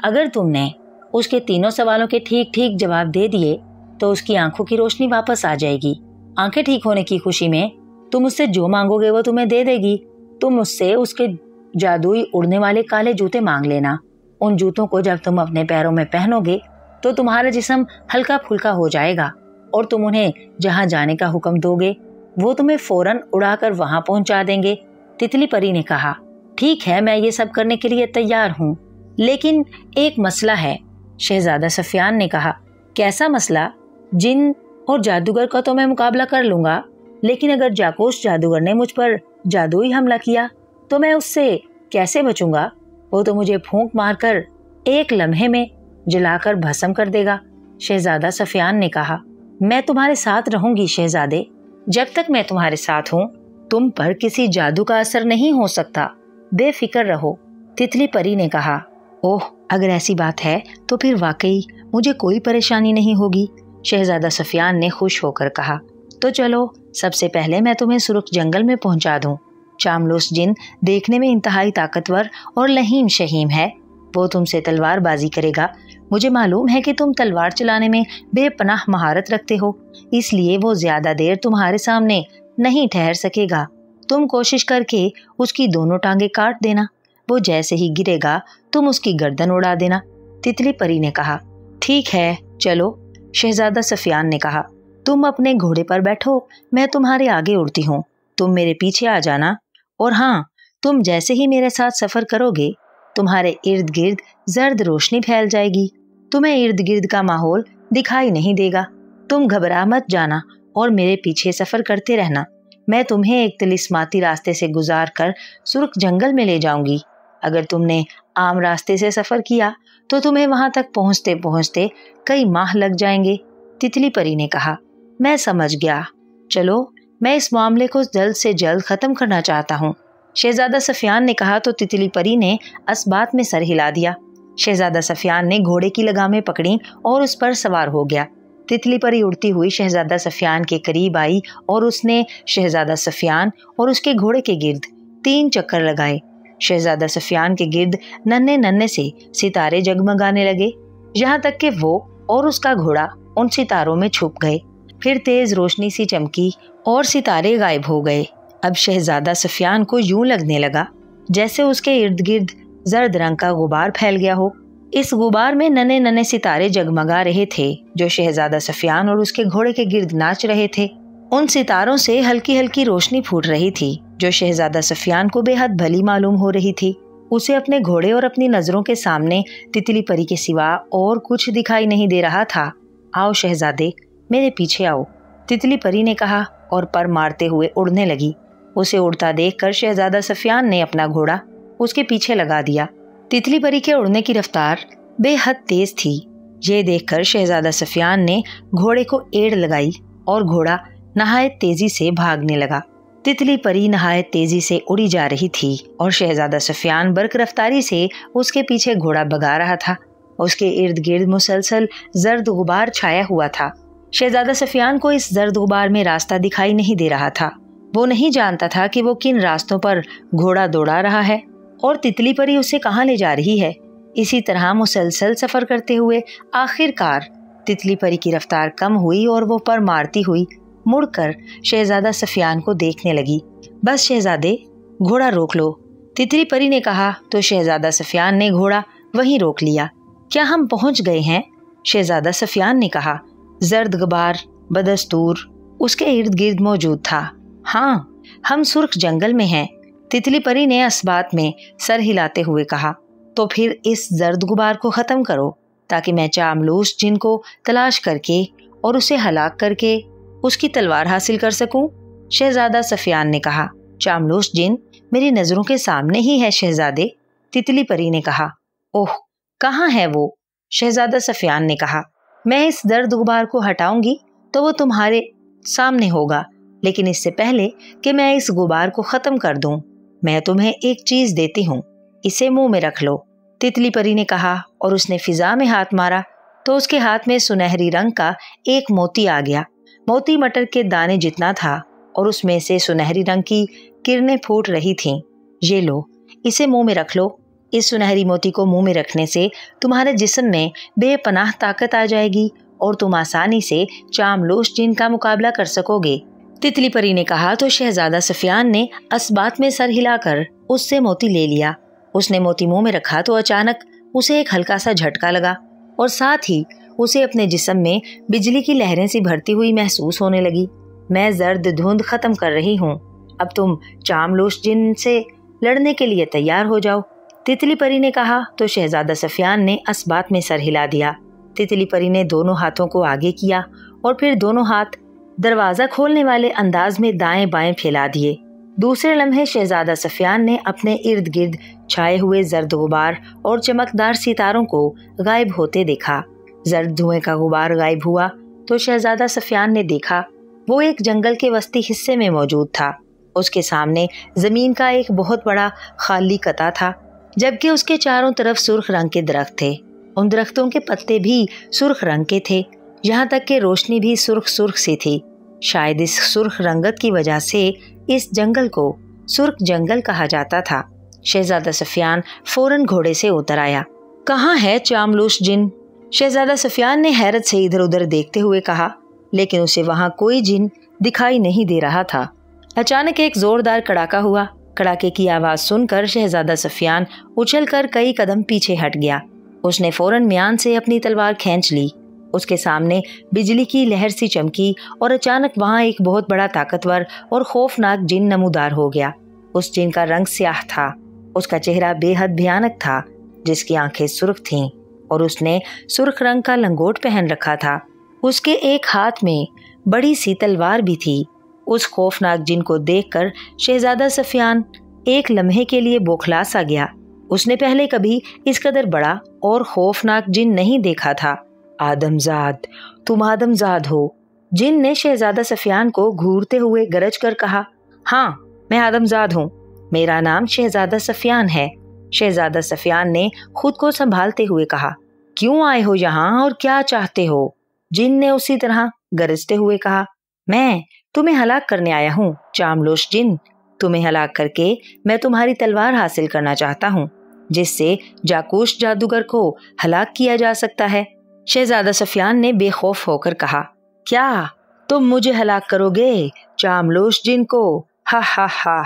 अगर तुमने उसके तीनों सवालों के ठीक ठीक जवाब दे दिए तो उसकी आंखों की रोशनी वापस आ जाएगी। आंखें ठीक होने की खुशी में तुम उससे जो मांगोगे वो तुम्हें दे देगी। तुम उससे उसके जादुई उड़ने वाले काले जूते मांग लेना। उन जूतों को जब तुम अपने पैरों में पहनोगे तो तुम्हारा जिस्म हल्का फुल्का हो जाएगा और तुम उन्हें जहां जाने का हुक्म दोगे वो तुम्हें फौरन उड़ाकर वहां पहुंचा देंगे। तितली परी ने कहा, ठीक है, मैं ये सब करने के लिए तैयार हूँ, लेकिन एक मसला है। शहजादा सफियान ने कहा, कैसा मसला? जिन और जादूगर का तो मैं मुकाबला कर लूंगा, लेकिन अगर जाकूस जादूगर ने मुझ पर जादुई हमला किया तो मैं उससे कैसे बचूंगा? वो तो मुझे फूंक मारकर एक लम्हे में जलाकर भस्म कर देगा। शहजादा सफियान ने कहा, मैं तुम्हारे साथ रहूंगी शहजादे। जब तक मैं तुम्हारे साथ हूँ तुम पर किसी जादू का असर नहीं हो सकता, बेफिक्र रहो। तितली परी ने कहा, ओह, अगर ऐसी बात है तो फिर वाकई मुझे कोई परेशानी नहीं होगी। शहजादा सफियान ने खुश होकर कहा, तो चलो सबसे पहले मैं तुम्हें सुर्ख जंगल में पहुंचा दूं। चामलूस जिन देखने में इंतहाई ताकतवर और लहीम शहीम है। वो तुमसे तलवारबाजी करेगा। मुझे मालूम है कि तुम तलवार चलाने में बेपनाह महारत रखते हो, इसलिए वो ज्यादा देर तुम्हारे सामने नहीं ठहर सकेगा। तुम कोशिश करके उसकी दोनों टांगे काट देना। वो जैसे ही गिरेगा तुम उसकी गर्दन उड़ा देना। तितली परी ने कहा, ठीक है चलो। शहजादा सफियान ने कहा, तुम अपने घोड़े पर बैठो, मैं तुम्हारे आगे उड़ती हूँ। तुम मेरे पीछे आ जाना। और हाँ, तुम जैसे ही मेरे साथ सफर करोगे तुम्हारे इर्द गिर्द जर्द रोशनी फैल जाएगी। तुम्हें इर्द गिर्द का माहौल दिखाई नहीं देगा। तुम घबरा मत जाना और मेरे पीछे सफर करते रहना। मैं तुम्हें एक तिलिस्माती रास्ते से गुजार कर सुर्ख जंगल में ले जाऊंगी। अगर तुमने आम रास्ते से सफर किया तो तुम्हें वहां तक पहुंचते पहुंचते कई माह लग जाएंगे। तितली परी ने कहा, मैं समझ गया। चलो, मैं इस मामले को जल्द से जल्द खत्म करना चाहता हूँ। शहजादा सफियान ने कहा तो तितली परी ने असबात में सर हिला दिया। शहजादा सफियान ने घोड़े की लगामें पकड़ी और उस पर सवार हो गया। तितली परी उड़ती हुई शहजादा सफियान के करीब आई और उसने शहजादा सफियान और उसके घोड़े के गिर्द 3 चक्कर लगाए। शहजादा सफियान के गिर्द नन्हे नन्हे से सितारे जगमगाने लगे, यहाँ तक कि वो और उसका घोड़ा उन सितारों में छुप गए। फिर तेज रोशनी सी चमकी और सितारे गायब हो गए। अब शहजादा सफियान को यूं लगने लगा जैसे उसके इर्द गिर्द जर्द रंग का गुबार फैल गया हो। इस गुबार में नन्हे नन्हे सितारे जगमगा रहे थे जो शहजादा सफियान और उसके घोड़े के गिर्द नाच रहे थे। उन सितारों से हल्की हल्की रोशनी फूट रही थी जो शहजादा सफियान को बेहद भली मालूम हो रही थी। उसे अपने घोड़े और अपनी नजरों के सामने तितली परी के सिवा और कुछ दिखाई नहीं दे रहा था। आओ शहजादे, मेरे पीछे आओ, तितली परी ने कहा और पर मारते हुए उड़ने लगी। उसे उड़ता देखकर शहजादा सफियान ने अपना घोड़ा उसके पीछे लगा दिया। तितली परी के उड़ने की रफ्तार बेहद तेज थी। ये देखकर शहजादा सफियान ने घोड़े को एड़ लगाई और घोड़ा नहायत तेजी से भागने लगा। तितली परी नहायत तेजी से उड़ी जा रही थी और शहजादा सफियान बर्क रफ्तारी से उसके पीछे घोड़ा भगा रहा था। उसके इर्द गिर्द मुसलसल जर्द गुबार छाया हुआ था। शहजादा सफियान को इस जर्द गुबार में रास्ता दिखाई नहीं दे रहा था। वो नहीं जानता था कि वो किन रास्तों पर घोड़ा दौड़ा रहा है और तितली परी उसे कहाँ ले जा रही है। इसी तरह मुसलसल सफर करते हुए आखिरकार तितली परी की रफ्तार कम हुई और वो पर मारती हुई मुड़कर शहजादा सफियान को देखने लगी। बस शहजादे, घोड़ा रोक लो, तितली परी ने कहा तो शहजादा सफियान ने घोड़ा वहीं रोक लिया। क्या हम पहुंच गए हैं? शहजादा सफियान ने कहा। जर्द गुबार बदस्तूर उसके इर्द गिर्द मौजूद था। हाँ, हम सुर्ख जंगल में हैं, तितली परी ने असबात में सर हिलाते हुए कहा। तो फिर इस जर्द गुबार को खत्म करो ताकि मैं चामलूस जिन को तलाश करके और उसे हलाक करके उसकी तलवार हासिल कर सकूं। शहजादा सफियान ने कहा। चामलूस जिन मेरी नजरों के सामने ही है शहजादे, तितली परी ने कहा। ओह, कहाँ है वो? शहजादा सफियान ने कहा। मैं इस जर्द गुबार को हटाऊंगी तो वो तुम्हारे सामने होगा, लेकिन इससे पहले कि मैं इस गुबार को खत्म कर दूं, मैं तुम्हें एक चीज देती हूँ, इसे मुंह में रख लो, तितली परी ने कहा और उसने फिजा में हाथ मारा तो उसके हाथ में सुनहरी रंग का एक मोती आ गया। मोती मटर के दाने जितना था और उसमें से सुनहरी रंग की किरणें फूट रही थीं। ये लो, इसे मुंह में रख लो। इस सुनहरी मोती को मुंह में रखने से तुम्हारे जिस्म में बेपनाह ताकत आ जाएगी और तुम आसानी से चामलूस जिन का मुकाबला कर सकोगे, तितली परी ने कहा तो शहजादा सफियान ने असबात में सर हिलाकर उससे मोती ले लिया। उसने मोती मुंह में रखा तो अचानक उसे एक हल्का सा झटका लगा और साथ ही उसे अपने जिस्म में बिजली की लहरें सी भरती हुई महसूस होने लगी। मैं जर्द धुंध खत्म कर रही हूँ, अब तुम चामलूस जिन से लड़ने के लिए तैयार हो जाओ, तितली परी ने कहा तो शहजादा सफियान ने असबात में सर हिला दिया। तितली परी ने दोनों हाथों को आगे किया और फिर दोनों हाथ दरवाजा खोलने वाले अंदाज में दाएं बाएं फैला दिए। दूसरे लम्हे शहजादा सफियान ने अपने इर्द गिर्द छाए हुए जर्द गुबार और चमकदार सितारों को गायब होते देखा। जर्द धुएं का गुबार गायब हुआ तो शहजादा सफियान ने देखा वो एक जंगल के वस्ती हिस्से में मौजूद था। उसके सामने जमीन का एक बहुत बड़ा खाली कता था, जबकि उसके चारों तरफ सुर्ख रंग के दरख्त थे। उन दरख्तों के पत्ते भी सुर्ख रंग के थे, यहाँ तक कि रोशनी भी सुर्ख सुर्ख सी थी। शायद इस सुर्ख रंगत की वजह से इस जंगल को सुर्ख जंगल कहा जाता था। शहजादा सफियान फौरन घोड़े से उतर आया। कहाँ है चामलूस जिन? शहजादा सफियान ने हैरत से इधर उधर देखते हुए कहा, लेकिन उसे वहां कोई जिन दिखाई नहीं दे रहा था। अचानक एक जोरदार कड़ाका हुआ। कड़ाके की आवाज सुनकर शहजादा सफियान उछलकर कई कदम पीछे हट गया। उसने फौरन म्यान से अपनी तलवार खींच ली। उसके सामने बिजली की लहर सी चमकी और अचानक वहां एक बहुत बड़ा ताकतवर और खौफनाक जिन नमूदार हो गया। उस जिन का रंग स्याह था। उसका चेहरा बेहद भयानक था, जिसकी आंखें सुर्ख थीं और उसने सुर्ख रंग का लंगोट पहन रखा था। उसके एक हाथ में बड़ी सी तलवार भी थी। उस खौफनाक जिन को देखकर शहजादा सफियान एक लम्हे के लिए बौखला सा गया। उसने पहले कभी इस कदर बड़ा और खौफनाक जिन नहीं देखा था। आदमजाद, तुम आदमजाद हो? जिन ने शहजादा सफियान को घूरते हुए गरज कर कहा। हाँ, मैं आदमजाद हूँ। मेरा नाम शहजादा सफियान है। शहजादा सफियान ने खुद को संभालते हुए कहा। क्यों आए हो यहाँ और क्या चाहते हो? जिन ने उसी तरह गरजते हुए कहा। मैं तुम्हें हलाक करने आया हूँ चामलोश जिन। तुम्हें हलाक करके मैं तुम्हारी तलवार हासिल करना चाहता हूँ, जिससे जाकूश जादूगर को हलाक किया जा सकता है। शहजादा सफियान ने बेखौफ होकर कहा। क्या तुम मुझे हलाक करोगे चामलोश जिन को? हा हा हा।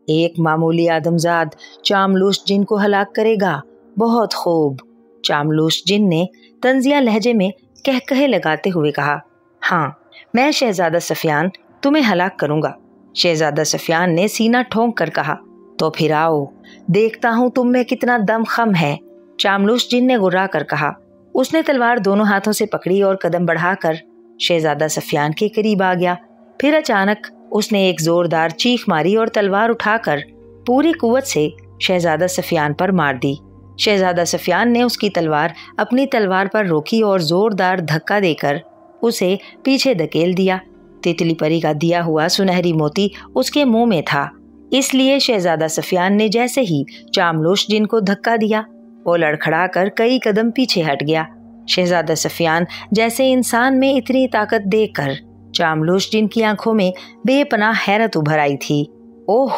एक मामूली आदमजाद चामलूस जिन को हलाक करेगा? बहुत खूब। चामलूस जिन ने तंजिया लहजे में कहकहे लगाते हुए कहा। हाँ, मैं शहजादा सफियान तुम्हें हलाक करूंगा। शहजादा सफियान ने सीना ठोंक कर कहा। तो फिर आओ, देखता हूँ तुम में कितना दमखम है। चामलूस जिन ने गुर्रा कर कहा। उसने तलवार दोनों हाथों से पकड़ी और कदम बढ़ाकर शहजादा सफियान के करीब आ गया। फिर अचानक उसने एक जोरदार चीख मारी और तलवार उठाकर पूरी कुव्वत से शहजादा सफियान पर मार दी। शहजादा सफियान ने उसकी तलवार अपनी तलवार पर रोकी और जोरदार धक्का देकर उसे पीछे धकेल दिया। तितली परी का दिया हुआ सुनहरी मोती उसके मुंह में था, इसलिए शहजादा सफियान ने जैसे ही चामलूस जिन को धक्का दिया, वो लड़खड़ाकर कई कदम पीछे हट गया। शहजादा सफियान जैसे इंसान में इतनी ताकत देखकर चामलूस जिन की आंखों में बेपनाह हैरत उभर आई थी। ओह,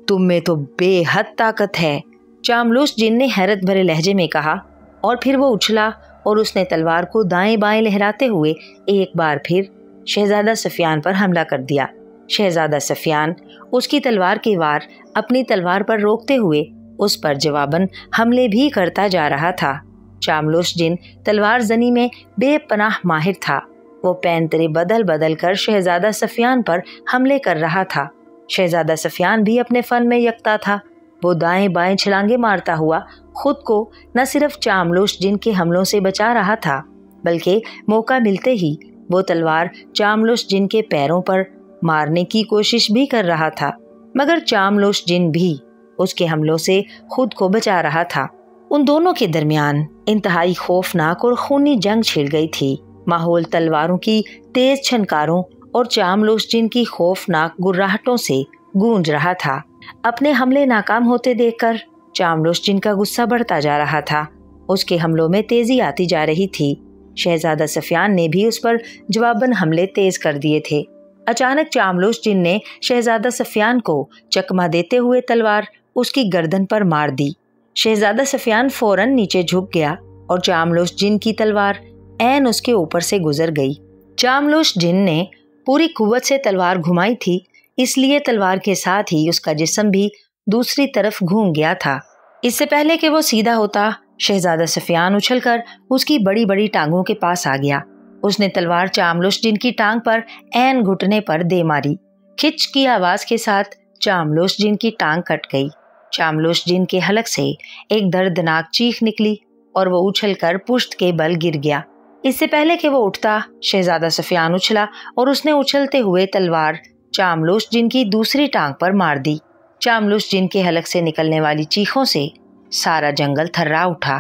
तुम में तो बेहद ताकत है, चामलूस जिन ने हैरत भरे लहजे में कहा। और फिर वो उछला और उसने तलवार को दाएं बाएं लहराते हुए एक बार फिर शहजादा सफियान पर हमला कर दिया। शहजादा सफियान उसकी तलवार के वार अपनी तलवार पर रोकते हुए उस पर जवाबन हमले भी करता जा रहा था। चामलूस जिन तलवार जनी में बेपनाह माहिर था। वो पैंतरे बदल बदल कर शहजादा सफियान पर हमले कर रहा था। शहजादा सफियान भी अपने फन में यकता था। वो दाएं बाएं छलांगे मारता हुआ खुद को न सिर्फ चामलूस जिन के हमलों से बचा रहा था, बल्कि मौका मिलते ही वो तलवार चामलूस जिन के पैरों पर मारने की कोशिश भी कर रहा था। मगर चामलूस जिन भी उसके हमलों से खुद को बचा रहा था। उन दोनों के दरमियान इंतहाई खौफनाक और खूनी जंग छिड़ गई थी। माहौल तलवारों की तेज छनकारों और चामलूस जिन की खौफनाक गुर्राहटों से गूंज रहा था। अपने हमले नाकाम होते देखकर चामलूस जिन का गुस्सा बढ़ता जा रहा था। उसके हमलों में तेजी आती जा रही थी। शहजादा सफियान ने भी उस पर जवाबन हमले तेज कर दिए थे। अचानक चामलूस जिन ने शहजादा सफियान को चकमा देते हुए तलवार उसकी गर्दन पर मार दी। शहजादा सफियान फौरन नीचे झुक गया और चामलूस जिन की तलवार ऐन उसके ऊपर से गुजर गई। चामलूस जिन ने पूरी कुव्वत से तलवार घुमाई थी, इसलिए तलवार के साथ ही उसका जिस्म भी दूसरी तरफ घूम गया था। इससे पहले कि वो सीधा होता, शहजादा सफियान उछलकर उसकी बड़ी बड़ी टांगों के पास आ गया। उसने तलवार चामलूस जिन की टांग पर ऐन घुटने पर दे मारी। खिच की आवाज के साथ चामलूस जिन की टांग कट गई। चामलूस जिन के हलक से एक दर्दनाक चीख निकली और वो उछलकर पुश्त के बल गिर गया। इससे पहले कि वो उठता, शहजादा सफियान उछला और उसने उछलते हुए तलवार चामलूस जिन की दूसरी टांग पर मार दी। चामलूस जिन के हलक से निकलने वाली चीखों से सारा जंगल थर्रा उठा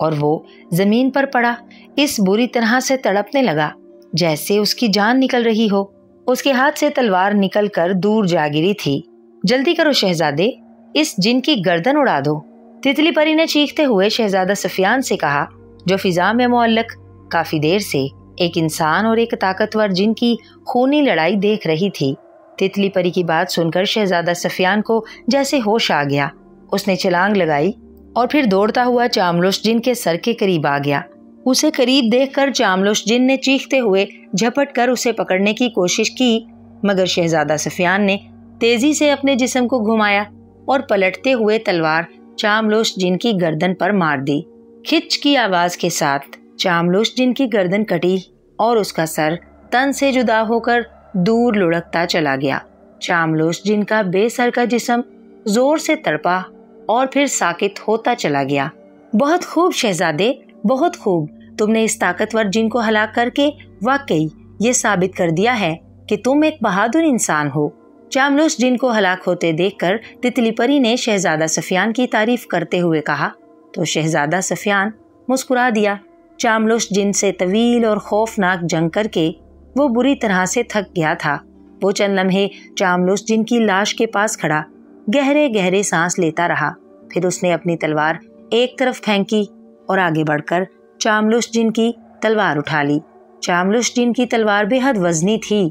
और वो जमीन पर पड़ा। इस बुरी तरह से तड़पने लगा जैसे उसकी जान निकल रही हो। उसके हाथ से तलवार निकलकर दूर जा गिरी थी। जल्दी करो शहजादे, इस जिन की गर्दन उड़ा दो, तितली परी ने चीखते हुए शहजादा सफियान से कहा, जो फिजा में मुअल्लक काफी देर से एक इंसान और एक ताकतवर जिन की खूनी लड़ाई देख रही थी। तितली परी की बात सुनकर शहजादा सफियान को जैसे होश आ गया। उसने छलांग लगाई और फिर दौड़ता हुआ चामलुश जिन के सर के करीब आ गया। उसे करीब देखकर चामलुश जिन ने चीखते हुए झपट कर उसे पकड़ने की कोशिश की, मगर शहजादा सफियान ने तेजी से अपने जिस्म को घुमाया और पलटते हुए तलवार चामलुश जिन की गर्दन पर मार दी। खिच की आवाज के साथ चामलुश जिन की गर्दन कटी और उसका सर तन से जुदा होकर दूर लुढ़कता चला गया। चामलुश जिन का बेसर का जिस्म जोर से तड़पा और फिर साकित होता चला गया। बहुत खूब शहजादे, बहुत खूब। तुमने इस ताकतवर जिन को हलाक करके वाकई ये साबित कर दिया है कि तुम एक बहादुर इंसान हो। चामलुश जिन को हलाक होते देखकर तितली परी ने शहजादा सफियान की तारीफ करते हुए कहा तो शहजादा सफियान मुस्कुरा दिया। चामलुश जिन से तवील और खौफनाक जंग करके वो बुरी तरह से थक गया था। वो चंद लम्हे चामलुश जिन की लाश के पास खड़ा गहरे गहरे सांस लेता रहा। फिर उसने अपनी तलवार एक तरफ फेंकी और आगे बढ़कर चामलुश जिन की तलवार उठा ली। चामलुश जिन की तलवार बेहद वजनी थी,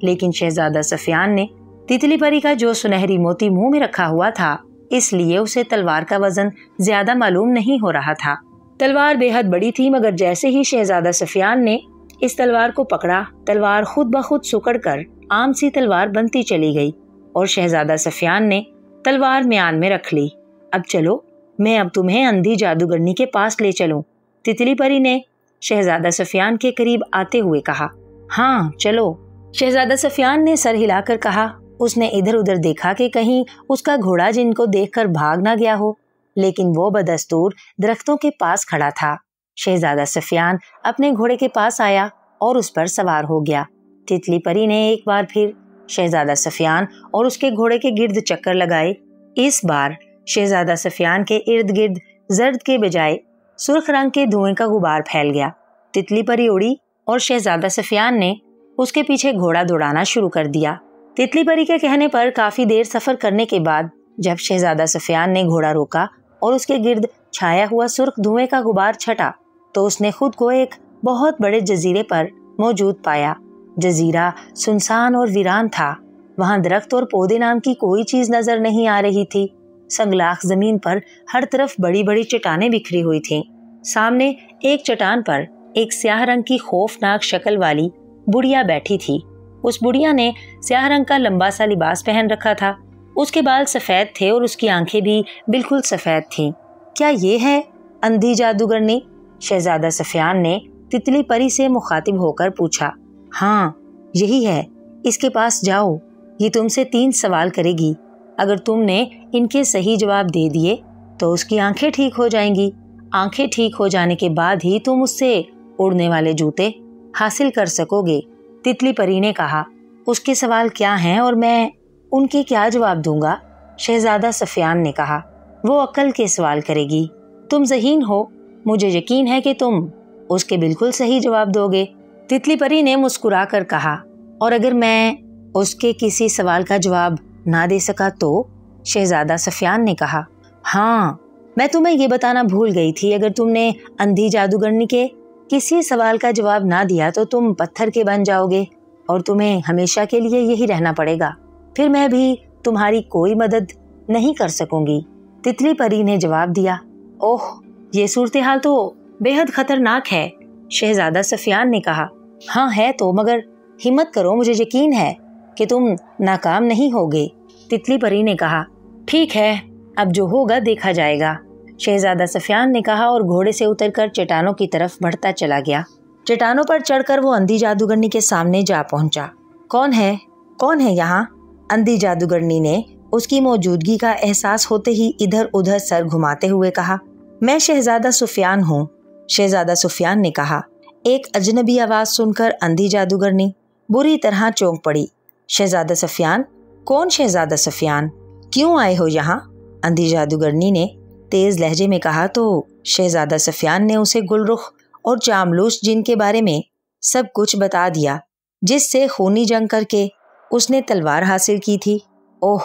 लेकिन शहजादा सफियान ने तितली परी का जो सुनहरी मोती मुंह में रखा हुआ था, इसलिए उसे तलवार का वजन ज्यादा मालूम नहीं हो रहा था। तलवार बेहद बड़ी थी, मगर जैसे ही शहजादा सफियान ने इस तलवार को पकड़ा, तलवार खुद ब खुद सुकड़कर आम सी तलवार बनती चली गई और शहजादा सफियान ने तलवार म्यान में रख ली। अब चलो, मैं अब तुम्हें अंधी जादूगरनी के पास ले चलूं, तितली परी ने शहजादा सफियान के करीब आते हुए कहा। हाँ चलो, शहजादा सफियान ने सर हिलाकर कहा। उसने इधर उधर देखा कि कहीं उसका घोड़ा जिनको देखकर भाग ना गया हो, लेकिन वो बदस्तूर दरख्तों के पास खड़ा था। शहजादा सफियान अपने घोड़े के पास आया और उस पर सवार हो गया। तितली परी ने एक बार फिर शहजादा सफियान और उसके घोड़े के गिर्द चक्कर लगाए। इस बार शहजादा सफियान के इर्द गिर्द जर्द के बजाय सुर्ख रंग के धुएं का गुबार फैल गया। तितली परी उड़ी और शहजादा सफियान ने उसके पीछे घोड़ा दौड़ाना शुरू कर दिया। तितली परी के कहने पर काफी देर सफर करने के बाद जब शहजादा सफियान ने घोड़ा रोका और उसके गिर्द छाया हुआ सुर्ख धुएं का गुबार छटा, तो उसने खुद को एक बहुत बड़े जजीरे पर मौजूद पाया। जजीरा सुनसान और वीरान था। वहां दरख्त और पौधे नाम की कोई चीज नजर नहीं आ रही थी। संगलाख जमीन पर हर तरफ बड़ी बड़ी चट्टानें बिखरी हुई थीं। सामने एक चट्टान पर एक स्याह रंग की खौफनाक शक्ल वाली बुढ़िया बैठी थी। उस बुढ़िया ने स्याह रंग का लंबा सा लिबास पहन रखा था। उसके बाल सफेद थे और उसकी आंखें भी बिल्कुल सफेद थीं। क्या ये है अंधी जादूगरनी? शहजादा सफियान ने तितली परी से मुखातिब होकर पूछा। हाँ, यही है, इसके पास जाओ, ये तुमसे 3 सवाल करेगी। अगर तुमने इनके सही जवाब दे दिए तो उसकी आंखें ठीक हो जाएंगी। आंखें ठीक हो जाने के बाद ही तुम उससे उड़ने वाले जूते हासिल कर सकोगे। तितली परी ने कहा। उसके सवाल क्या हैं और मैं उनके क्या जवाब दूंगा? शहजादा सफियान ने कहा। वो अक्ल के सवाल करेगी। तुम ज़हीन हो, मुझे यकीन है कि तुम उसके बिल्कुल सही जवाब दोगे। तितली परी ने मुस्कुरा कर कहा। और अगर मैं उसके किसी सवाल का जवाब ना दे सका तो? शहजादा सफियान ने कहा। हाँ, मैं तुम्हें ये बताना भूल गई थी, अगर तुमने अंधी जादूगरनी के किसी सवाल का जवाब ना दिया तो तुम पत्थर के बन जाओगे और तुम्हें हमेशा के लिए यही रहना पड़ेगा। फिर मैं भी तुम्हारी कोई मदद नहीं कर सकूंगी। तितली परी ने जवाब दिया। ओह, ये सूरत हाल तो बेहद खतरनाक है। शहजादा सफियान ने कहा। हाँ है तो, मगर हिम्मत करो, मुझे यकीन है कि तुम नाकाम नहीं होगे। तितली परी ने कहा। ठीक है, अब जो होगा देखा जाएगा, शहजादा सफियान ने कहा और घोड़े से उतरकर चट्टानों की तरफ बढ़ता चला गया। चट्टानों पर चढ़कर वो अंधी जादूगरनी के सामने जा पहुंचा। कौन है यहाँ? अंधी जादूगरनी ने उसकी मौजूदगी का एहसास होते ही इधर उधर सर घुमाते हुए कहा। मैं शहजादा सुफियान हूँ। शहजादा सुफियान ने कहा। एक अजनबी आवाज सुनकर अंधी जादूगरनी बुरी तरह चौंक पड़ी। शहजादा सफियान? कौन शहजादा सफियान? क्यों आए हो यहाँ? अंधी जादूगरनी ने तेज लहजे में कहा तो शहजादा सफियान ने उसे गुलरुख और चामलुश जिन के बारे में सब कुछ बता दिया, जिससे खूनी जंग करके उसने तलवार हासिल की थी। ओह,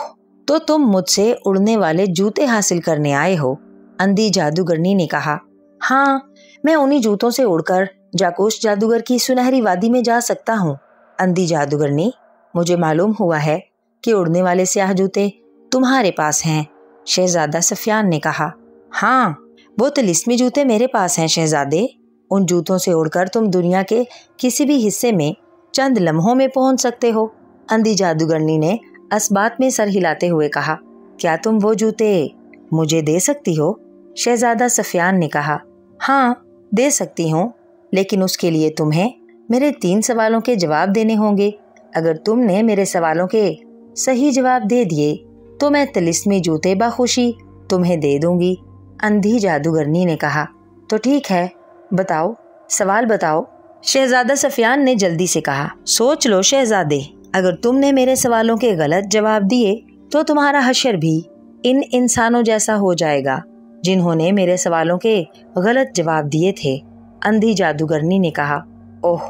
तो तुम मुझसे उड़ने वाले जूते हासिल करने आए हो? अंधी जादूगरनी ने कहा। हाँ, मैं उन्हीं जूतों से उड़कर जाकोश जादूगर की सुनहरी वादी में जा सकता हूँ। अंधी जादूगरनी, मुझे मालूम हुआ है कि उड़ने वाले स्याह जूते तुम्हारे पास हैं। शहजादा सफियान ने कहा। हाँ, वो तिलिस्मी जूते मेरे पास हैं शहजादे। उन जूतों से उड़कर तुम दुनिया के किसी भी हिस्से में चंद लम्हों में पहुंच सकते हो। अंधी जादूगरनी ने असबात में सर हिलाते हुए कहा। क्या तुम वो जूते मुझे दे सकती हो? शहजादा सफियान ने कहा। हाँ, दे सकती हूँ, लेकिन उसके लिए तुम्हें मेरे 3 सवालों के जवाब देने होंगे। अगर तुमने मेरे सवालों के सही जवाब दे दिए तो मैं तिलिस्मी जूते बखुशी तुम्हें दे दूंगी। अंधी जादूगरनी ने कहा। तो ठीक है, बताओ, सवाल बताओ। शहजादा सफियान ने जल्दी से कहा। सोच लो शहजादे, अगर तुमने मेरे सवालों के गलत जवाब दिए तो तुम्हारा हशर भी इन इंसानों जैसा हो जाएगा जिन्होंने मेरे सवालों के गलत जवाब दिए थे। अंधी जादूगरनी ने कहा। ओह,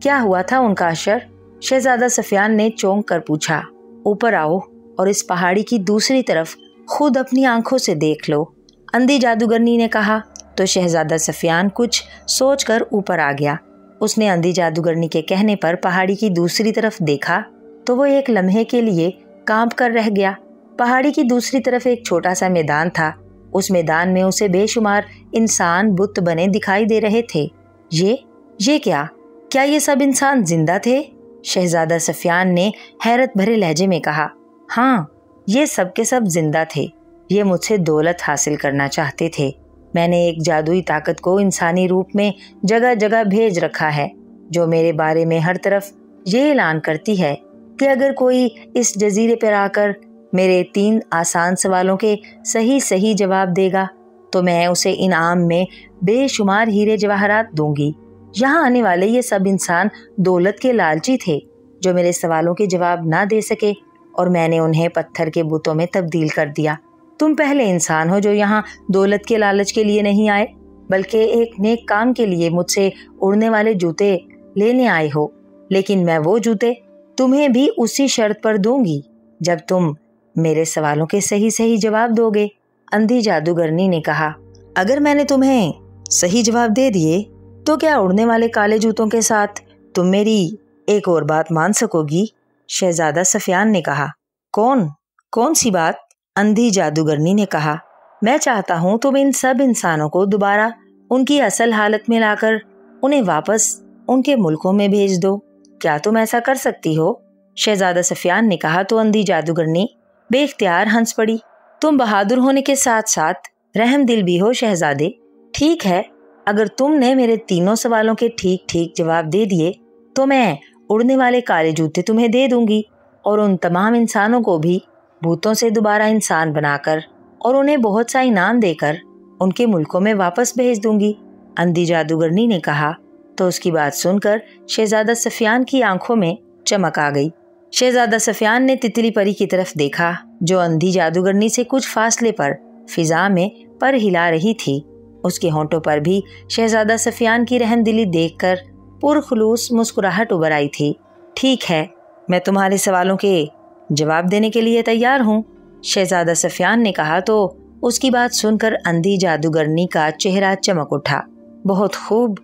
क्या हुआ था उनका हशर? शहजादा सफियान ने चौंक कर पूछा। ऊपर आओ और इस पहाड़ी की दूसरी तरफ खुद अपनी आंखों से देख लो, अंधी जादूगरनी ने कहा। तो शहजादा सफियान कुछ सोचकर ऊपर आ गया। उसने अंधी जादूगरनी के कहने पर पहाड़ी की दूसरी तरफ देखा तो वो एक लम्हे के लिए कांप कर रह गया। पहाड़ी की दूसरी तरफ एक छोटा सा मैदान था। उस मैदान में उसे बेशुमार इंसान बुत बने दिखाई दे रहे थे। ये क्या ये सब इंसान जिंदा थे? शहजादा सफियान ने हैरत भरे लहजे में कहा। हाँ, ये सब के सब जिंदा थे। ये मुझसे दौलत हासिल करना चाहते थे। मैंने एक जादुई ताकत को इंसानी रूप में जगह जगह भेज रखा है, जो मेरे बारे में हर तरफ ये ऐलान करती है कि अगर कोई इस जजीरे पर आकर मेरे 3 आसान सवालों के सही जवाब देगा तो मैं उसे इनाम में बेशुमार हीरे जवाहरात दूंगी। यहाँ आने वाले ये सब इंसान दौलत के लालची थे जो मेरे सवालों के जवाब ना दे सके, और मैंने उन्हें पत्थर के बुतों में तब्दील कर दिया। तुम पहले इंसान हो जो यहाँ दौलत के लालच के लिए नहीं आए, बल्कि एक नेक काम के लिए मुझसे उड़ने वाले जूते लेने आए हो। लेकिन मैं वो जूते तुम्हें भी उसी शर्त पर दूंगी जब तुम मेरे सवालों के सही जवाब दोगे। अंधी जादूगरनी ने कहा। अगर मैंने तुम्हें सही जवाब दे दिए तो क्या उड़ने वाले काले जूतों के साथ तुम मेरी एक और बात मान सकोगी? शहजादा सफियान ने कहा। कौन सी बात? अंधी जादूगरनी ने कहा। मैं चाहता हूँ तुम इन सब इंसानों को दोबारा उनकी असल हालत में लाकर उन्हें वापस उनके मुल्कों में भेज दो। क्या तुम ऐसा कर सकती हो? शहजादा सफियान ने कहा तो अंधी जादूगरनी बेख्तियार हंस पड़ी। तुम बहादुर होने के साथ साथ रहम दिल भी हो शहजादे। ठीक है, अगर तुमने मेरे 3 सवालों के ठीक जवाब दे दिए तो मैं उड़ने वाले काले जूते तुम्हें दे दूंगी, और उन तमाम इंसानों को भी भूतों से दोबारा इंसान बनाकर और उन्हें बहुत सा इनाम देकर उनके मुल्कों में वापस भेज दूंगी। अंधी जादूगरनी ने कहा तो उसकी बात सुनकर शहजादा सफियान की आंखों में चमक आ गई। शहजादा सफियान ने तितली परी की तरफ देखा जो अंधी जादूगरनी से कुछ फासले पर फिजा में पर हिला रही थी। उसके होंठों पर भी शहजादा सफियान की रहमदिली देखकर पुरखुलूस मुस्कुराहट उभर आई थी। ठीक है, मैं तुम्हारे सवालों के जवाब देने के लिए तैयार हूँ, शहजादा सफियान ने कहा तो उसकी बात सुनकर अंधी जादूगरनी का चेहरा चमक उठा। बहुत खूब,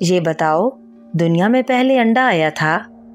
ये बताओ, दुनिया में पहले अंडा आया था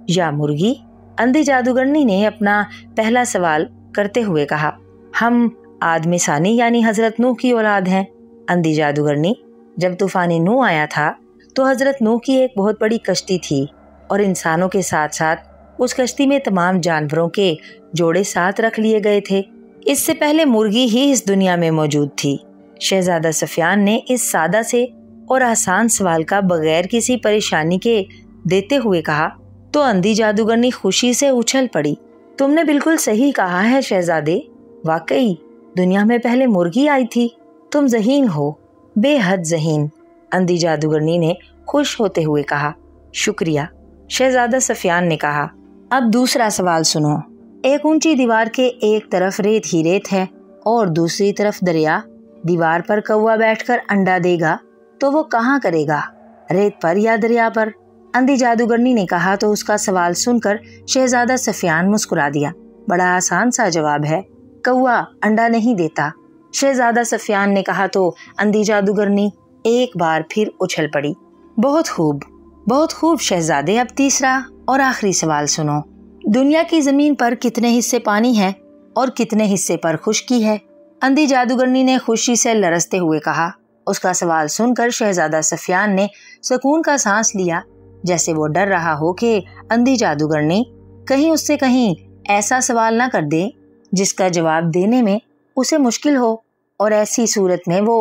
या मुर्गी? अंधी जादूगरनी ने अपना पहला सवाल करते हुए कहा। हम आदम सानी यानी हजरत नूह की औलाद हैं। अंधी जादूगरनी, जब तूफान नूह आया था तो हजरत नूह की एक बहुत बड़ी कश्ती थी और इंसानों के साथ साथ उस कश्ती में तमाम जानवरों के जोड़े साथ रख लिए गए थे। इससे पहले मुर्गी ही इस दुनिया में मौजूद थी। शहजादा सफियान ने इस सादा से और आसान सवाल का बगैर किसी परेशानी के देते हुए कहा तो अंधी जादूगरनी खुशी से उछल पड़ी। तुमने बिल्कुल सही कहा है शहजादे, वाकई दुनिया में पहले मुर्गी आई थी। तुम ज़हीन हो, बेहद ज़हीन, अंधी जादूगरनी ने खुश होते हुए कहा। शुक्रिया, शहजादा सफियान ने कहा। अब दूसरा सवाल सुनो। एक ऊंची दीवार के एक तरफ रेत ही रेत है और दूसरी तरफ दरिया। दीवार पर कौवा बैठकर अंडा देगा तो वो कहाँ करेगा, रेत पर या दरिया पर? अंधी जादूगरनी ने कहा तो उसका सवाल सुनकर शहजादा सफियान मुस्कुरा दिया। बड़ा आसान सा जवाब है, कौवा अंडा नहीं देता, शहजादा सफियान ने कहा तो अंधी जादूगरनी एक बार फिर उछल पड़ी। बहुत खूब शहजादे, अब तीसरा और आखिरी सवाल सुनो। दुनिया की जमीन पर कितने हिस्से पानी है और कितने हिस्से पर खुश्की है? अंधी जादूगरनी ने खुशी से लरसते हुए कहा। उसका सवाल सुनकर शहजादा सफियान ने सुकून का सांस लिया, जैसे वो डर रहा हो कि अंधी जादूगरनी कहीं उससे कहीं ऐसा सवाल ना कर दे जिसका जवाब देने में उसे मुश्किल हो, और ऐसी सूरत में वो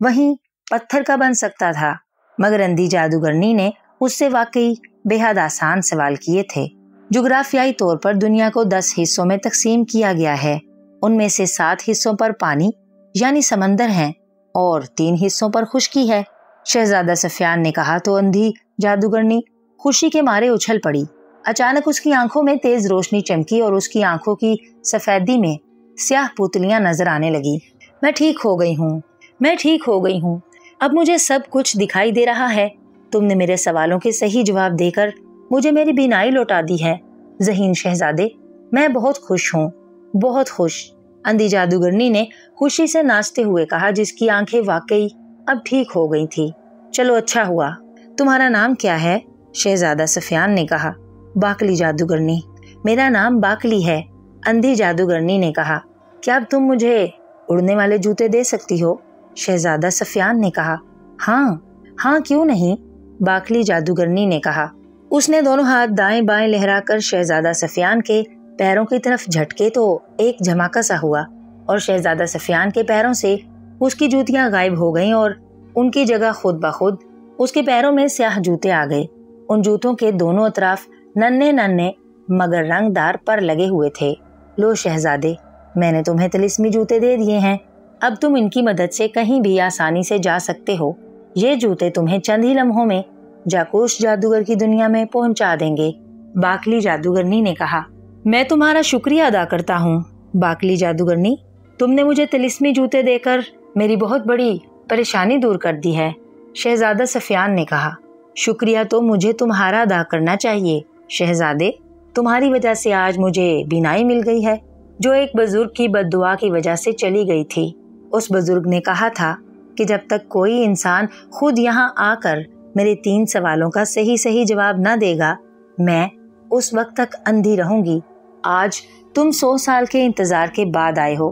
वहीं पत्थर का बन सकता था। मगर अंधी जादूगरनी ने उससे वाकई बेहद आसान सवाल किए थे। जुग्राफियाई तौर पर दुनिया को 10 हिस्सों में तकसीम किया गया है। उनमें से 7 हिस्सों पर पानी यानी समंदर हैं और 3 हिस्सों पर खुश्की है। शहजादा सफियान ने कहा तो अंधी जादूगरनी खुशी के मारे उछल पड़ी। अचानक उसकी आंखों में तेज रोशनी चमकी और उसकी आंखों की सफेदी में स्याह पुतलियां नजर आने लगी। मैं ठीक हो गई हूँ। अब मुझे सब कुछ दिखाई दे रहा है। तुमने मेरे सवालों के सही जवाब देकर मुझे मेरी बीनाई लौटा दी है। ज़हीन शहजादे, मैं बहुत खुश हूँ, बहुत खुश। अंधी जादूगरनी ने खुशी से नाचते हुए कहा, जिसकी आंखें वाकई अब ठीक हो गई थी। चलो अच्छा हुआ। तुम्हारा नाम क्या है? शहजादा सफियान ने कहा। बाकली जादूगरनी। मेरा नाम बाकली है, अंधी जादूगरनी ने कहा। क्या अब तुम मुझे उड़ने वाले जूते दे सकती हो? शहजादा सफियान ने कहा। हाँ क्यों नहीं, बाकली जादूगरनी ने कहा। उसने दोनों हाथ दाएं बाएं लहराकर शहजादा सफियान के पैरों की तरफ झटके तो एक धमाका सा हुआ और शहजादा सफियान के पैरों से उसकी जूतियां गायब हो गईं और उनकी जगह खुद ब खुद उसके पैरों में स्याह जूते आ गए। उन जूतों के दोनों अतराफ नन्हे नन्हे मगर रंगदार पर लगे हुए थे। लो शहजादे, मैंने तुम्हें तिलिस्मी जूते दे दिए हैं। अब तुम इनकी मदद से कहीं भी आसानी से जा सकते हो। ये जूते तुम्हें चंद ही लम्हों में जाकूश जादूगर की दुनिया में पहुंचा देंगे। बाकली जादूगरनी ने कहा। मैं तुम्हारा शुक्रिया अदा करता हूँ बाकली जादूगरनी, तुमने मुझे तिलिस्मी जूते देकर मेरी बहुत बड़ी परेशानी दूर कर दी है। शहजादा सफियान ने कहा। शुक्रिया तो मुझे तुम्हारा अदा करना चाहिए शहजादे, तुम्हारी वजह से आज मुझे बीनाई मिल गई है, जो एक बुजुर्ग की बद्दुआ की वजह से चली गई थी। उस बुजुर्ग ने कहा था कि जब तक कोई इंसान खुद यहाँ आकर मेरे 3 सवालों का सही जवाब न देगा, मैं उस वक्त तक अंधी रहूंगी। आज तुम 100 साल के इंतजार के बाद आए हो।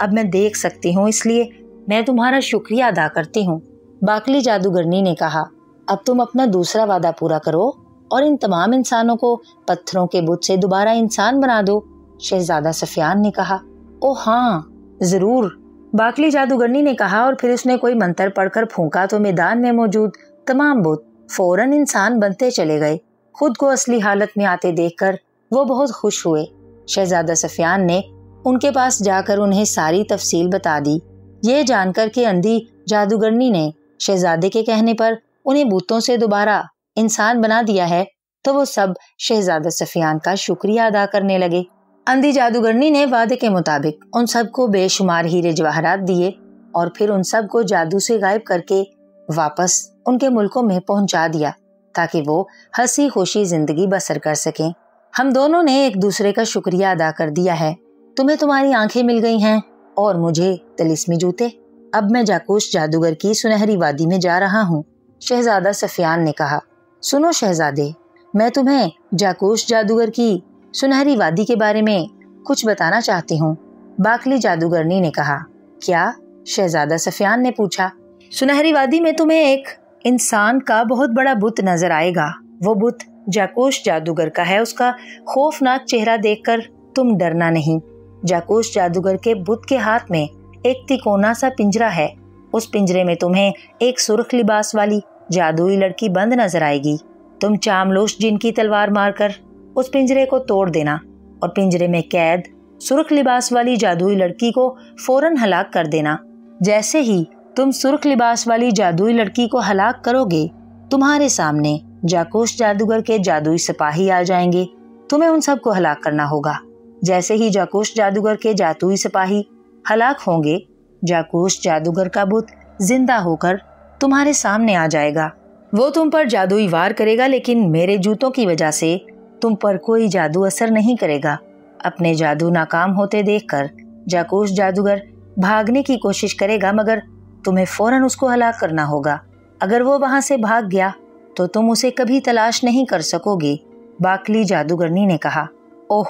अब मैं देख सकती हूँ, इसलिए मैं तुम्हारा शुक्रिया अदा करती हूँ। बाकली जादूगरनी ने कहा। अब तुम अपना दूसरा वादा पूरा करो और इन तमाम इंसानों को पत्थरों के बुत से दोबारा इंसान बना दो। शहजादा सफियान ने कहा। ओ हाँ जरूर, बाकली जादूगरनी ने कहा और फिर उसने कोई मंत्र पढ़कर फूंका तो मैदान में मौजूद तमाम बुत फौरन इंसान बनते चले गए। खुद को असली हालत में आते देखकर वो बहुत खुश हुए। शहजादा सफियान ने उनके पास जाकर उन्हें सारी तफसील बता दी। ये जानकर कि अंधी जादूगरनी ने शहजादे के कहने पर उन्हें बुतों से दोबारा इंसान बना दिया है, तो वो सब शहजादा सफियान का शुक्रिया अदा करने लगे। अंधी जादूगरनी ने वादे के मुताबिक उन सबको बेशुमार हीरे जवाहरात दिए और फिर उन सब को जादू से गायब करके वापस उनके मुल्कों में पहुंचा दिया, ताकि वो हंसी खुशी जिंदगी बसर कर सकें। हम दोनों ने एक दूसरे का शुक्रिया अदा कर दिया है। तुम्हें तुम्हारी आंखें मिल गई हैं और मुझे तिलिस्मी जूते। अब मैं जाकूश जादूगर की सुनहरी वादी में जा रहा हूँ। शहजादा सफियान ने कहा। सुनो शहजादे, मैं तुम्हें जाकूश जादूगर की सुनहरी वादी के बारे में कुछ बताना चाहती हूँ। बाकली जादूगरनी ने कहा। क्या? शहजादा सफियान ने पूछा। सुनहरी वादी में तुम्हें एक इंसान का बहुत बड़ा बुत नजर आएगा। वो बुत जाकूश जादूगर का है। उसका खौफनाक चेहरा देखकर तुम डरना नहीं। जाकूश जादूगर के बुत के हाथ में एक तिकोना सा पिंजरा है। उस पिंजरे में तुम्हें एक सुर्ख लिबास वाली जादुई लड़की बंद नजर आएगी। तुम चामलोश जिन की तलवार मारकर उस पिंजरे को तोड़ देना और पिंजरे में कैद सुर्ख लिबास वाली जादुई लड़की को फौरन हलाक कर देना। जैसे ही तुम सुर्ख लिबास वाली जादुई लड़की को हलाक करोगे, तुम्हारे सामने जाकूश जादूगर के जादुई सिपाही आ जाएंगे। तुम्हें उन सबको हलाक करना होगा। जैसे ही जाकूश जादूगर के जादुई सिपाही हलाक होंगे, जाकूश जादूगर का बुत जिंदा होकर तुम्हारे सामने आ जाएगा। वो तुम पर जादुई वार करेगा, लेकिन मेरे जूतों की वजह से तुम पर कोई जादू असर नहीं करेगा। अपने जादू नाकाम होते देखकर जाकूश जादूगर भागने की कोशिश करेगा, मगर तुम्हें फौरन उसको हलाक करना होगा। अगर वो वहां से भाग गया तो तुम उसे कभी तलाश नहीं कर सकोगे, बाकली जादूगरनी ने कहा। ओह,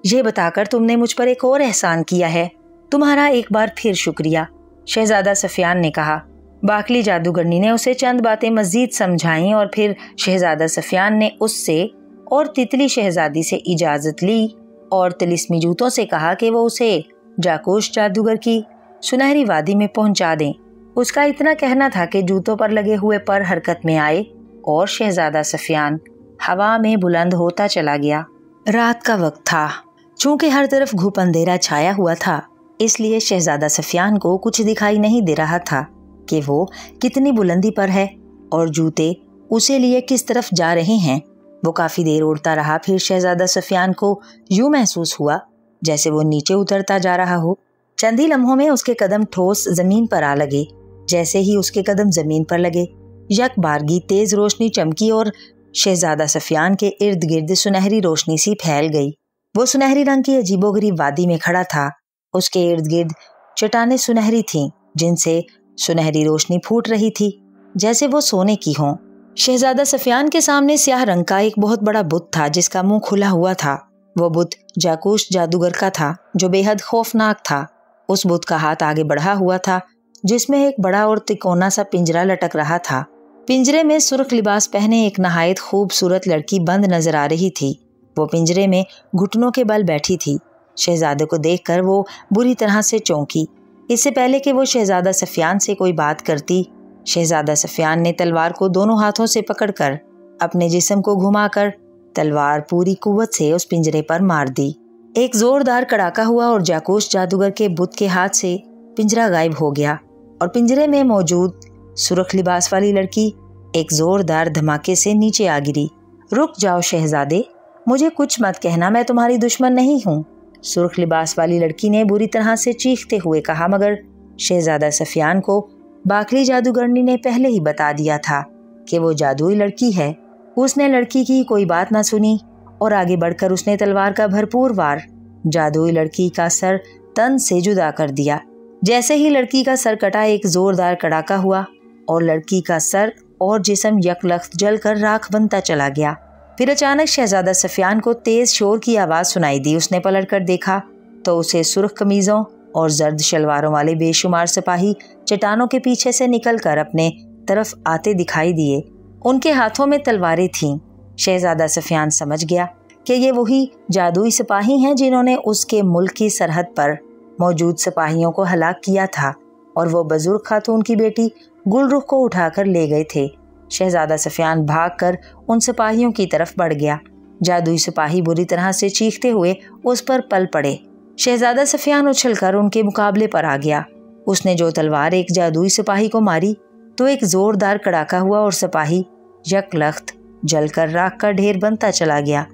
ये बताकर तुमने मुझ पर एक और एहसान किया है। तुम्हारा एक बार फिर शुक्रिया, शहजादा सफियान ने कहा। बाकली जादूगरनी ने उसे चंद बातें मजीद समझाईं और फिर शहजादा सफियान ने उससे और तितली शहजादी से इजाज़त ली और तिलिस्मी जूतों से कहा कि वो उसे जाकूश जादूगर की सुनहरी वादी में पहुंचा दें। उसका इतना कहना था कि जूतों पर लगे हुए पर हरकत में आए और शहजादा सफियान हवा में बुलंद होता चला गया। रात का वक्त था। चूंकि हर तरफ घुप अंधेरा छाया हुआ था, इसलिए शहजादा सफियान को कुछ दिखाई नहीं दे रहा था कि वो कितनी बुलंदी पर है और जूते उसे लिए किस तरफ जा रहे हैं। वो काफी देर उड़ता रहा। फिर शहजादा सफियान को यूं महसूस हुआ जैसे वो नीचे उतरता जा रहा हो। चंद ही लम्हों में उसके कदम ठोस जमीन पर आ लगे। जैसे ही उसके कदम जमीन पर लगे, यकबारगी तेज रोशनी चमकी और शहजादा सफियान के इर्द गिर्द सुनहरी रोशनी सी फैल गई। वो सुनहरी रंग की अजीबोगरीब वादी में खड़ा था। उसके इर्द गिर्द चट्टानें सुनहरी थीं, जिनसे सुनहरी रोशनी फूट रही थी जैसे वो सोने की हों। शहजादा सफियान के सामने स्याह रंग का एक बहुत बड़ा बुत था जिसका मुंह खुला हुआ था। वो बुत जाकूश जादूगर का था जो बेहद खौफनाक था। उस बुत का हाथ आगे बढ़ा हुआ था जिसमें एक बड़ा और तिकोना सा पिंजरा लटक रहा था। पिंजरे में सुर्ख लिबास पहने एक नहायत खूबसूरत लड़की बंद नजर आ रही थी। वो पिंजरे में घुटनों के बल बैठी थी। शहजादे को देखकर वो बुरी तरह से चौंकी। इससे पहले कि वो शहजादा सफियान से कोई बात करती, शहजादा सफियान ने तलवार को दोनों हाथों से पकड़कर अपने जिस्म को घुमाकर तलवार पूरी कुव्वत से उस पिंजरे पर मार दी। एक जोरदार कड़ाका हुआ और जाकूश जादूगर के बुत के हाथ से पिंजरा गायब हो गया और पिंजरे में मौजूद सुर्ख लिबास वाली लड़की एक जोरदार धमाके से नीचे आ गिरी। रुक जाओ शहजादे, मुझे कुछ मत कहना, मैं तुम्हारी दुश्मन नहीं हूँ, सुर्ख लिबास वाली लड़की ने बुरी तरह से चीखते हुए कहा। मगर शहजादा सफियान को बाकली जादूगरनी ने पहले ही बता दिया था कि वो जादुई लड़की है। उसने लड़की की कोई बात ना सुनी और आगे बढ़कर उसने तलवार का भरपूर वार जादुई लड़की का सर तन से जुदा कर दिया। जैसे ही लड़की का सर कटा, एक जोरदार कड़ाका हुआ और लड़की का सर और जिस्म यकलख्त जलकर राख बनता चला गया। फिर अचानक शहजादा सफियान को तेज शोर की आवाज सुनाई दी। उसने पलट कर देखा तो उसे सुर्ख कमीजों और जर्द शलवारों वाले बेशुमार सिपाही चट्टानों के पीछे से निकलकर अपने तरफ आते दिखाई दिए। उनके हाथों में तलवारें थीं। शहजादा सफियान समझ गया कि ये वही जादुई सिपाही हैं जिन्होंने उसके मुल्क की सरहद पर मौजूद सिपाहियों को हलाक किया था और वो बुजुर्ग खातून की बेटी गुलरुख को उठाकर ले गए थे। शहजादा सफियान भागकर उन सिपाहियों की तरफ बढ़ गया। जादुई सिपाही बुरी तरह से चीखते हुए उस पर पल पड़े। शहजादा सफियान उछलकर उनके मुकाबले पर आ गया। उसने जो तलवार एक जादुई सिपाही को मारी तो एक जोरदार कड़ाका हुआ और सिपाही यकलख्त जलकर राख का ढेर बनता चला गया।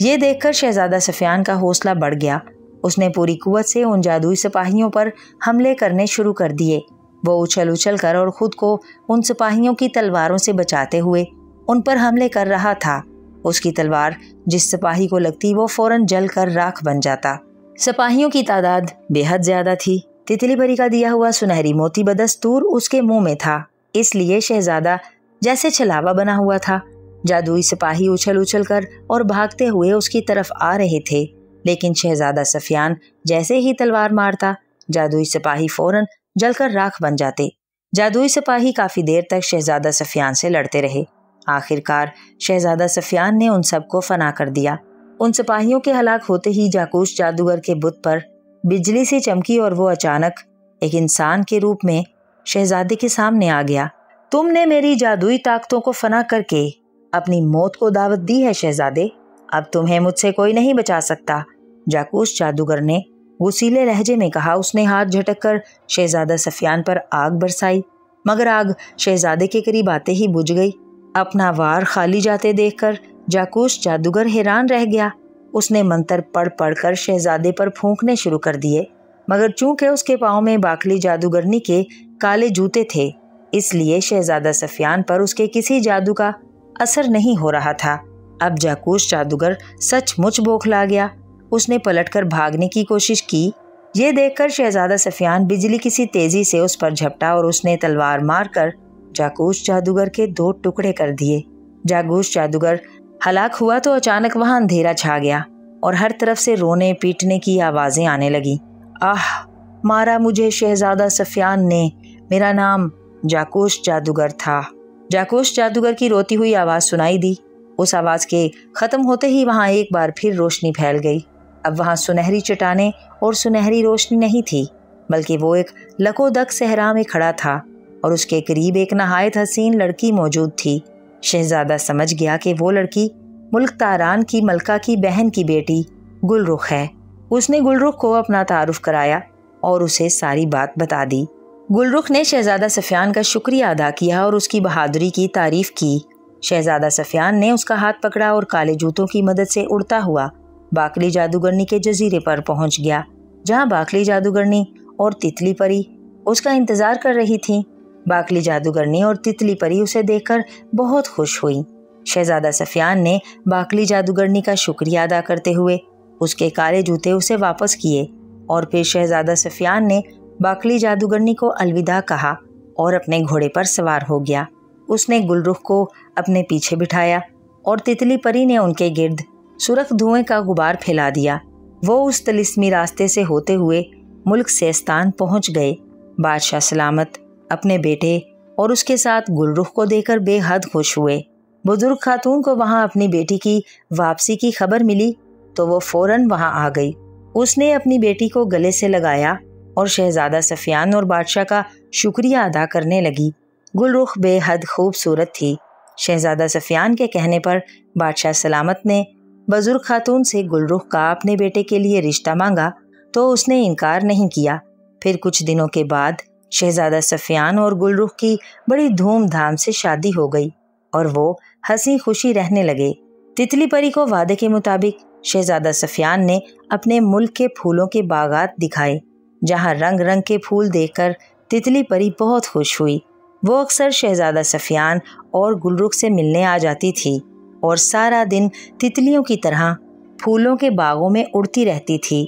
ये देखकर शहजादा सफियान का हौसला बढ़ गया। उसने पूरी कुव्वत से उन जादुई सिपाहियों पर हमले करने शुरू कर दिए। वो उछल उछल कर और खुद को उन सिपाहियों की तलवारों से बचाते हुए उन पर हमले कर रहा था। उसकी तलवार जिस सिपाही को लगती वो फौरन जल कर राख बन जाता। सिपाहियों की तादाद बेहद ज्यादा थी। तितली परी का दिया हुआ सुनहरी मोती बदस्तूर उसके मुंह में था, इसलिए शहजादा जैसे छलावा बना हुआ था। जादुई सिपाही उछल उछल कर और भागते हुए उसकी तरफ आ रहे थे, लेकिन शहजादा सफियान जैसे ही तलवार मारता जादुई सिपाही फौरन जलकर राख बन जाते। जादुई सिपाही काफी देर तक शहजादा सफियान से लड़ते रहे। आखिरकार शहजादा सफियान ने उन सबको फना कर दिया। उन सिपाहियों के हलाक होते ही जाकूश जादूगर के बुत पर बिजली सी चमकी और वो अचानक एक इंसान के रूप में शहजादे के सामने आ गया। तुमने मेरी जादुई ताकतों को फना करके अपनी मौत को दावत दी है शहजादे, अब तुम्हें मुझसे कोई नहीं बचा सकता, जाकूश जादूगर ने गुस्सीले लहजे में कहा। उसने हाथ झटक कर शहजादा सफियान पर आग बरसाई, मगर आग शहजादे के करीब आते ही बुझ गई। अपना वार खाली जाते देखकर जाकूश जादूगर हैरान रह गया। उसने मंत्र पढ़ पढ़ कर शहजादे पर फूंकने शुरू कर दिए, मगर चूंकि उसके पाँव में बाकली जादूगरनी के काले जूते थे, इसलिए शहजादा सफियान पर उसके किसी जादू का असर नहीं हो रहा था। अब जाकूश जादूगर सचमुच बौखला गया। उसने पलटकर भागने की कोशिश की। ये देखकर शहजादा सफियान बिजली की सी तेजी से उस पर झपटा और उसने तलवार मारकर जाकूश जादूगर के 2 टुकड़े कर दिए। जागूस जादूगर हलाक हुआ तो अचानक वहां अंधेरा छा गया और हर तरफ से रोने पीटने की आवाजें आने लगी। आह, मारा मुझे शहजादा सफियान ने, मेरा नाम जागूस जादूगर था। जागूस जादूगर की रोती हुई आवाज सुनाई दी। उस आवाज के खत्म होते ही वहां एक बार फिर रोशनी फैल गई। अब वहां सुनहरी चट्टानें और सुनहरी रोशनी नहीं थी, बल्कि वो एक लकोदक सहरा में खड़ा था और उसके करीब एक नहायत हसीन लड़की मौजूद थी। शहजादा समझ गया कि वो लड़की मुल्क तारान की मलका की बहन की बेटी गुलरुख है। उसने गुलरुख को अपना तारुफ कराया और उसे सारी बात बता दी। गुलरुख ने शहजादा सफियान का शुक्रिया अदा किया और उसकी बहादुरी की तारीफ की। शहजादा सफियान ने उसका हाथ पकड़ा और काले जूतों की मदद से उड़ता हुआ बाकली जादूगरनी के जजीरे पर पहुंच गया, जहां बाकली जादूगरनी और तितली परी उसका इंतजार कर रही थीं। बाकली जादूगरनी और तितली परी उसे देखकर बहुत खुश हुई। शहजादा सफियान ने बाकली जादूगरनी का शुक्रिया अदा करते हुए उसके काले जूते उसे वापस किए और फिर शहजादा सफियान ने बाकली जादूगरनी को अलविदा कहा और अपने घोड़े पर सवार हो गया। उसने गुलरुख को अपने पीछे बिठाया और तितली परी ने उनके गिर्द सुरख धुएं का गुबार फैला दिया। वो उस तिलिस्मी रास्ते से होते हुए मुल्क सेस्तान पहुंच गए। बादशाह सलामत अपने बेटे और उसके साथ गुलरुख को देखकर बेहद खुश हुए। बुजुर्ग खातून को वहां अपनी बेटी की वापसी की खबर मिली तो वो फौरन वहां आ गई। उसने अपनी बेटी को गले से लगाया और शहजादा सफियान और बादशाह का शुक्रिया अदा करने लगी। गुलरुख बेहद खूबसूरत थी। शहजादा सफियान के कहने पर बादशाह सलामत ने बुजुर्ग खातून से गुलरुख का अपने बेटे के लिए रिश्ता मांगा तो उसने इनकार नहीं किया। फिर कुछ दिनों के बाद शहजादा सफियान और गुलरुख की बड़ी धूमधाम से शादी हो गई और वो हंसी खुशी रहने लगे। तितली परी को वादे के मुताबिक शहजादा सफियान ने अपने मुल्क के फूलों के बागात दिखाए, जहां रंग रंग के फूल देखकर तितली परी बहुत खुश हुई। वो अक्सर शहजादा सफियान और गुलरुख से मिलने आ जाती थी और सारा दिन तितलियों की तरह फूलों के बागों में उड़ती रहती थी।